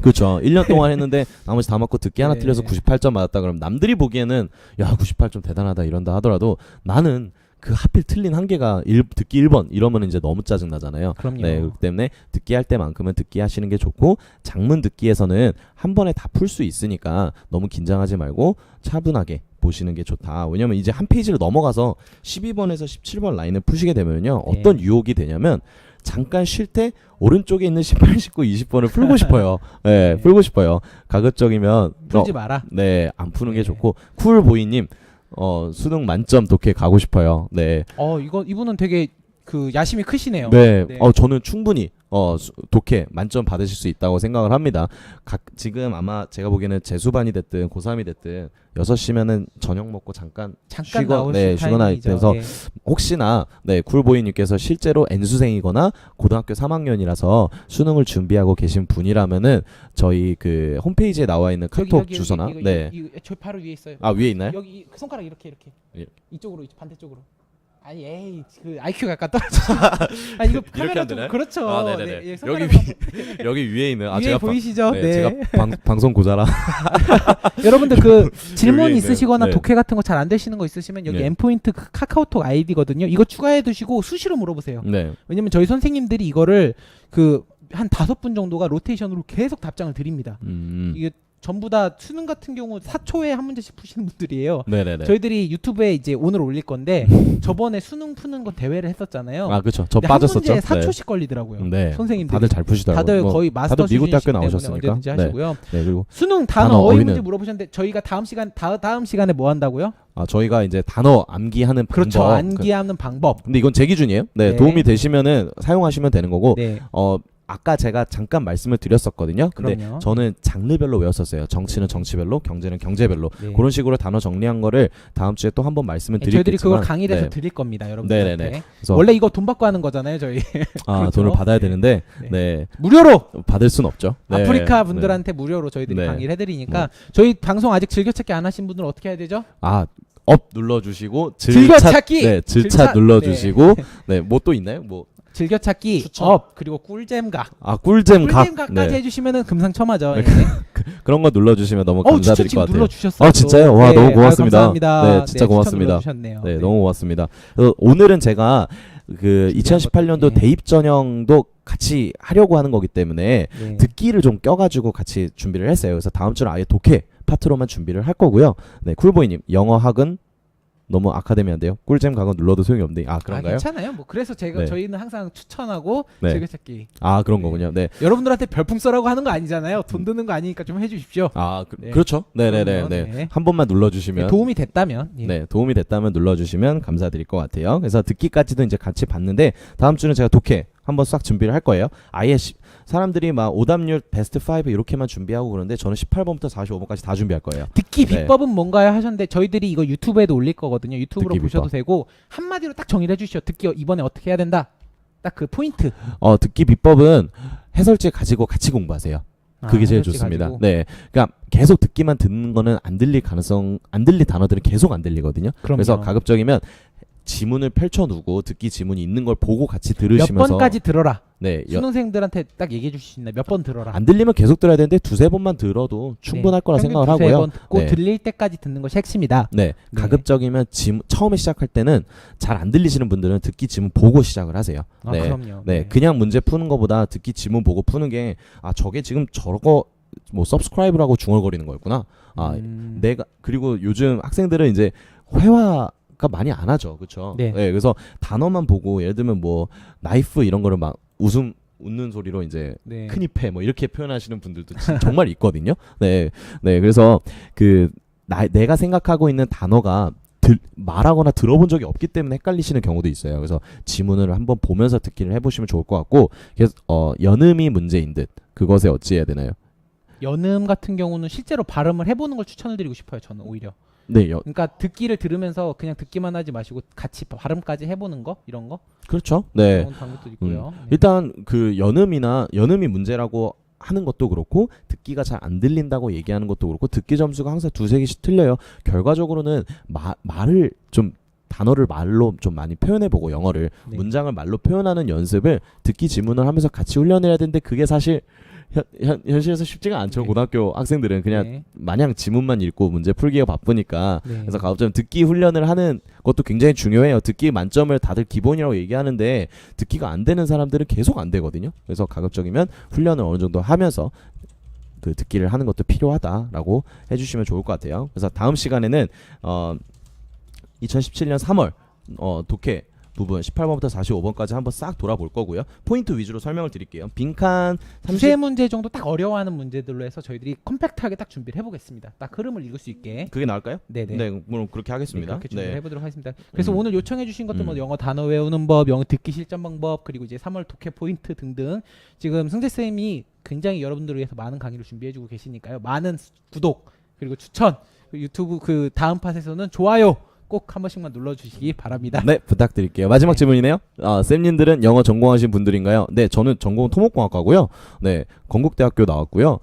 그렇죠. 1년 동안 했는데 나머지 다 맞고 듣기 하나 틀려서 98점 맞았다 그러면 남들이 보기에는 야 98점 대단하다 이런다 하더라도 나는 그 하필 틀린 한 개가 듣기 1번 이러면 이제 너무 짜증 나잖아요. 그럼요. 네, 그렇기 때문에 듣기 할 때만큼은 듣기 하시는 게 좋고 장문 듣기에서는 한 번에 다 풀 수 있으니까 너무 긴장하지 말고 차분하게 보시는 게 좋다. 왜냐면 이제 한 페이지를 넘어가서 12번에서 17번 라인을 푸시게 되면요. 어떤 유혹이 되냐면 잠깐 쉴 때 오른쪽에 있는 18, 19, 20번을 풀고 싶어요. 네, 풀고 싶어요. 가급적이면 풀지 마라. 네, 안 푸는 게 좋고 쿨보이님 수능 만점 독해 가고 싶어요. 네. 이분은 되게 그 야심이 크시네요. 네. 저는 충분히 독해 만점 받으실 수 있다고 생각을 합니다. 지금 아마 제가 보기에는 재수반이 됐든 고3이 됐든 6시면은 저녁 먹고 잠깐 쉬고 쉬거나 있어서 혹시나 쿨보이님께서 실제로 N수생이거나 고등학교 3학년이라서 수능을 준비하고 계신 분이라면은 저희 그 홈페이지에 나와 있는 카톡 여기, 주소나 저 바로 위에 있어요. 아, 위에 있나요? 여기 그 손가락 이렇게 예. 이쪽으로 반대쪽으로. 아니 에이 그 IQ가 약간 떨어져. 아 이거 카메라 좀 그렇죠. 아, 네네네. 네, 여기 위에 있는 위에 제가 보이시죠? 네. 제가 방송 고자라. 여러분들 그 질문 위에 있으시거나 네. 독해 같은 거 잘 안 되시는 거 있으시면 여기 네. M포인트 카카오톡 아이디거든요. 이거 추가해 두시고 수시로 물어보세요. 네. 왜냐면 저희 선생님들이 이거를 그 한 5분 정도가 로테이션으로 계속 답장을 드립니다. 이게 전부 다 수능 같은 경우 4초에 한 문제씩 푸시는 분들이에요. 네네네. 저희들이 유튜브에 이제 오늘 올릴 건데 저번에 수능 푸는 거 대회를 했었잖아요. 아, 그렇죠. 저 근데 빠졌었죠. 한 문제에 4초씩 걸리더라고요. 네. 선생님들이 다들 잘 푸시더라고요. 다들 거의 마스터 다들 미국 대학교 수준이시기 때문에 나오셨으니까. 언제든지 하시고요. 네, 그리고 수능 단어 어휘 문제 물어보셨는데 저희가 다음 시간에 뭐 한다고요? 저희가 이제 단어 암기하는 그렇죠. 방법. 암기하는 방법. 근데 이건 제 기준이에요. 네, 네. 도움이 되시면은 사용하시면 되는 거고. 네. 아까 제가 잠깐 말씀을 드렸었거든요. 근데 그럼요. 저는 장르별로 외웠었어요. 정치는 정치별로, 경제는 경제별로. 네. 그런 식으로 단어 정리한 거를 다음 주에 또 한번 말씀을 드리겠지만 저희들이 그걸 강의를 해서 드릴 겁니다, 여러분들한테. 네네네. 그래서 원래 이거 돈 받고 하는 거잖아요, 저희. 그렇죠? 돈을 받아야 네. 되는데 네. 무료로 받을 순 없죠. 네. 아프리카 분들한테 무료로 저희들이 네. 강의를 해드리니까 저희 방송 아직 즐겨찾기 안 하신 분들은 어떻게 해야 되죠? 업 눌러주시고 즐겨찾기! 네, 질차 눌러주시고 네, 뭐 또 있나요? 뭐 즐겨찾기, 추천. 업, 그리고 꿀잼각. 꿀잼각까지 네. 해주시면은 금상첨화죠. 예. 그런 거 눌러주시면 너무 감사드릴 것 같아요. 눌러주셨어요. 진짜요? 와, 너무 고맙습니다. 감사합니다. 네, 진짜 고맙습니다. 네, 너무 고맙습니다. 오늘은 제가 그 2018년도 대입 전형도 같이 하려고 하는 거기 때문에 네. 듣기를 좀 껴가지고 같이 준비를 했어요. 그래서 다음 주는 아예 독해 파트로만 준비를 할 거고요. 네, 쿨보이님 영어 학은 너무 아카데미한데요. 꿀잼 각은 눌러도 소용이 없는데 그런가요? 괜찮아요. 뭐 그래서 저희는 항상 추천하고 네. 즐겨찾기. 그런 거군요. 네. 여러분들한테 별풍 쏘라고 하는 거 아니잖아요. 돈 드는 거 아니니까 좀 해주십시오. 네. 그렇죠. 네네네. 네. 한 번만 눌러주시면 도움이 됐다면. 예. 네, 도움이 됐다면 눌러주시면 감사드릴 것 같아요. 그래서 듣기까지도 이제 같이 봤는데 다음 주는 제가 독해 한번 싹 준비를 할 거예요. 아예 사람들이 막 오답률 베스트 5 이렇게만 준비하고 그러는데 저는 18번부터 45번까지 다 준비할 거예요. 듣기 비법은 뭔가요 하셨는데 저희들이 이거 유튜브에도 올릴 거거든요. 유튜브로 보셔도 비법. 되고 한마디로 딱 정리를 해주시죠. 듣기 이번에 어떻게 해야 된다. 딱 그 포인트. 듣기 비법은 해설지 가지고 같이 공부하세요. 그게 제일 좋습니다. 가지고. 네, 그러니까 계속 듣기만 듣는 거는 안 들릴 단어들은 계속 안 들리거든요. 그럼요. 그래서 가급적이면 지문을 펼쳐두고 듣기 지문이 있는 걸 보고 같이 들으시면서 몇 번까지 들어라. 네, 수능생들한테 딱 얘기해 주실 수 있나요? 몇 번 들어라. 안 들리면 계속 들어야 되는데 두세 번만 들어도 충분할 거라 생각을 하고요. 두세 번 듣고 네. 들릴 때까지 듣는 것이 핵심이다. 네, 가급적이면 처음에 시작할 때는 잘 안 들리시는 분들은 듣기 지문 보고 시작을 하세요. 네, 그럼요. 네, 그냥 문제 푸는 것보다 듣기 지문 보고 푸는 게 저게 지금 저거 뭐 subscribe라고 중얼거리는 거였구나. 그리고 요즘 학생들은 이제 회화가 많이 안 하죠, 그렇죠? 네. 그래서 단어만 보고 예를 들면 뭐 나이프 이런 거를 막 웃는 소리로 이제 네. 큰 입에 뭐 이렇게 표현하시는 분들도 정말 있거든요. 네, 그래서 내가 생각하고 있는 단어가 말하거나 들어본 적이 없기 때문에 헷갈리시는 경우도 있어요. 그래서 지문을 한번 보면서 듣기를 해보시면 좋을 것 같고, 그래서 연음이 문제인 듯 그것에 어찌해야 되나요? 연음 같은 경우는 실제로 발음을 해보는 걸 추천을 드리고 싶어요. 저는 오히려. 네, 그러니까 듣기를 들으면서 그냥 듣기만 하지 마시고 같이 발음까지 해보는 거 이런 거 그렇죠. 네. 그런 방법도 있고요. 네. 일단 그 연음이 문제라고 하는 것도 그렇고 듣기가 잘 안 들린다고 얘기하는 것도 그렇고 듣기 점수가 항상 두세 개씩 틀려요. 결과적으로는 말을 좀 단어를 말로 좀 많이 표현해보고 영어를 네. 문장을 말로 표현하는 연습을 듣기 지문을 하면서 같이 훈련을 해야 되는데 그게 사실 현실에서 쉽지가 않죠. 네. 고등학교 학생들은 그냥 네. 마냥 지문만 읽고 문제 풀기가 바쁘니까 네. 그래서 가급적 듣기 훈련을 하는 것도 굉장히 중요해요. 듣기 만점을 다들 기본이라고 얘기하는데 듣기가 안 되는 사람들은 계속 안 되거든요. 그래서 가급적이면 훈련을 어느 정도 하면서 그 듣기를 하는 것도 필요하다라고 해주시면 좋을 것 같아요. 그래서 다음 시간에는 2017년 3월 독해 부분 18번부터 45번까지 한번 싹 돌아볼 거고요. 포인트 위주로 설명을 드릴게요. 빈칸 두세 문제 정도 딱 어려워하는 문제들로 해서 저희들이 컴팩트하게 딱 준비를 해보겠습니다. 딱 흐름을 읽을 수 있게. 그게 나을까요? 네네. 네, 그럼 그렇게 하겠습니다. 그렇게 준비를 해보도록 하겠습니다. 그래서 음. 오늘 요청해주신 것도 뭐 음. 영어 단어 외우는 법, 영어 듣기 실전 방법, 그리고 이제 3월 독해 포인트 등등 지금 승재 쌤이 굉장히 여러분들을 위해서 많은 강의를 준비해주고 계시니까요. 많은 구독 그리고 추천 그리고 유튜브 그 다음 팟에서는 좋아요 꼭 한 번씩만 눌러주시기 바랍니다. 네, 부탁드릴게요. 마지막 네. 질문이네요. 쌤님들은 영어 전공하신 분들인가요? 네, 저는 전공 토목공학과고요. 네, 건국대학교 나왔고요.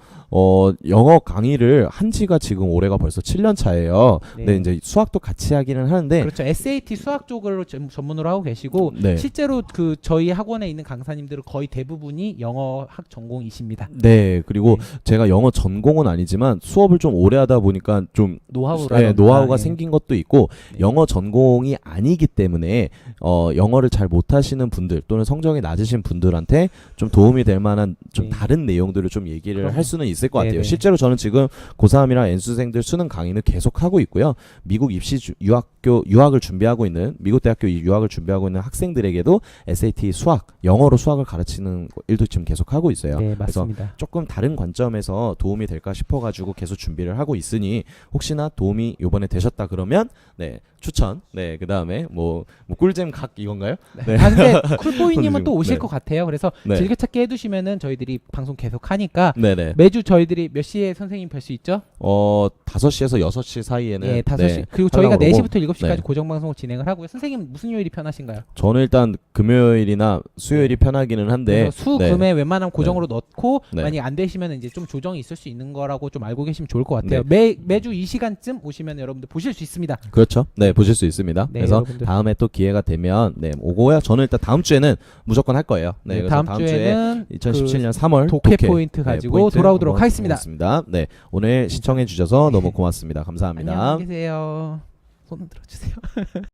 영어 강의를 한 지가 지금 올해가 벌써 7년 차예요. 네. 네, 이제 수학도 같이 하기는 하는데 그렇죠. SAT 수학 쪽을 전문으로 하고 계시고 네. 실제로 그 저희 학원에 있는 강사님들은 거의 대부분이 영어학 전공이십니다. 네, 그리고 네. 제가 영어 전공은 아니지만 수업을 좀 오래 하다 보니까 좀 노하우라던가 노하우가 네. 생긴 것도 있고 네. 영어 전공이 아니기 때문에 영어를 잘 못하시는 분들 또는 성적이 낮으신 분들한테 좀 도움이 될 만한 좀 네. 다른 내용들을 좀 얘기를 그럼요. 할 수는 있을 것 같아요. 네네. 실제로 저는 지금 고3이랑 N수생들 수능 강의는 계속 하고 있고요. 미국 유학을 준비하고 있는 미국 대학교 유학을 준비하고 있는 학생들에게도 SAT 수학, 영어로 수학을 가르치는 일도 지금 계속 하고 있어요. 네, 그래서 맞습니다. 조금 다른 관점에서 도움이 될까 싶어가지고 계속 준비를 하고 있으니 혹시나 도움이 이번에 되셨다 그러면 네 추천 그 다음에 뭐 꿀잼 각 이건가요? 네. 아 근데 쿨보이님은 또 오실 네. 것 같아요. 그래서 네. 즐겨찾기 해두시면은 저희들이 방송 계속 하니까 네네. 매주 저희들이 몇 시에 선생님 뵐 수 있죠? 5시에서 6시 사이에는 네, 5시. 그리고 저희가 하려고 4시부터 7시까지 네. 고정 방송을 진행을 하고요. 선생님 무슨 요일이 편하신가요? 저는 일단 금요일이나 수요일이 편하기는 한데 그래서 수, 네. 금에 웬만하면 고정으로 넣고 네. 만약 안 되시면 이제 좀 조정이 있을 수 있는 거라고 좀 알고 계시면 좋을 것 같아요. 매주 이 시간쯤 오시면 여러분들 보실 수 있습니다. 그렇죠. 네, 보실 수 있습니다. 네, 그래서 여러분들. 다음에 또 기회가 되면 오고요. 저는 일단 다음 주에는 무조건 할 거예요. 네, 그래서 다음 주에 주에는 2017년 3월 독해 포인트 가지고 포인트 돌아오도록 한번 하겠습니다. 보겠습니다. 네, 오늘 시청해 주셔서 너무 고맙습니다. 감사합니다. 안녕히 계세요. 손 들어주세요.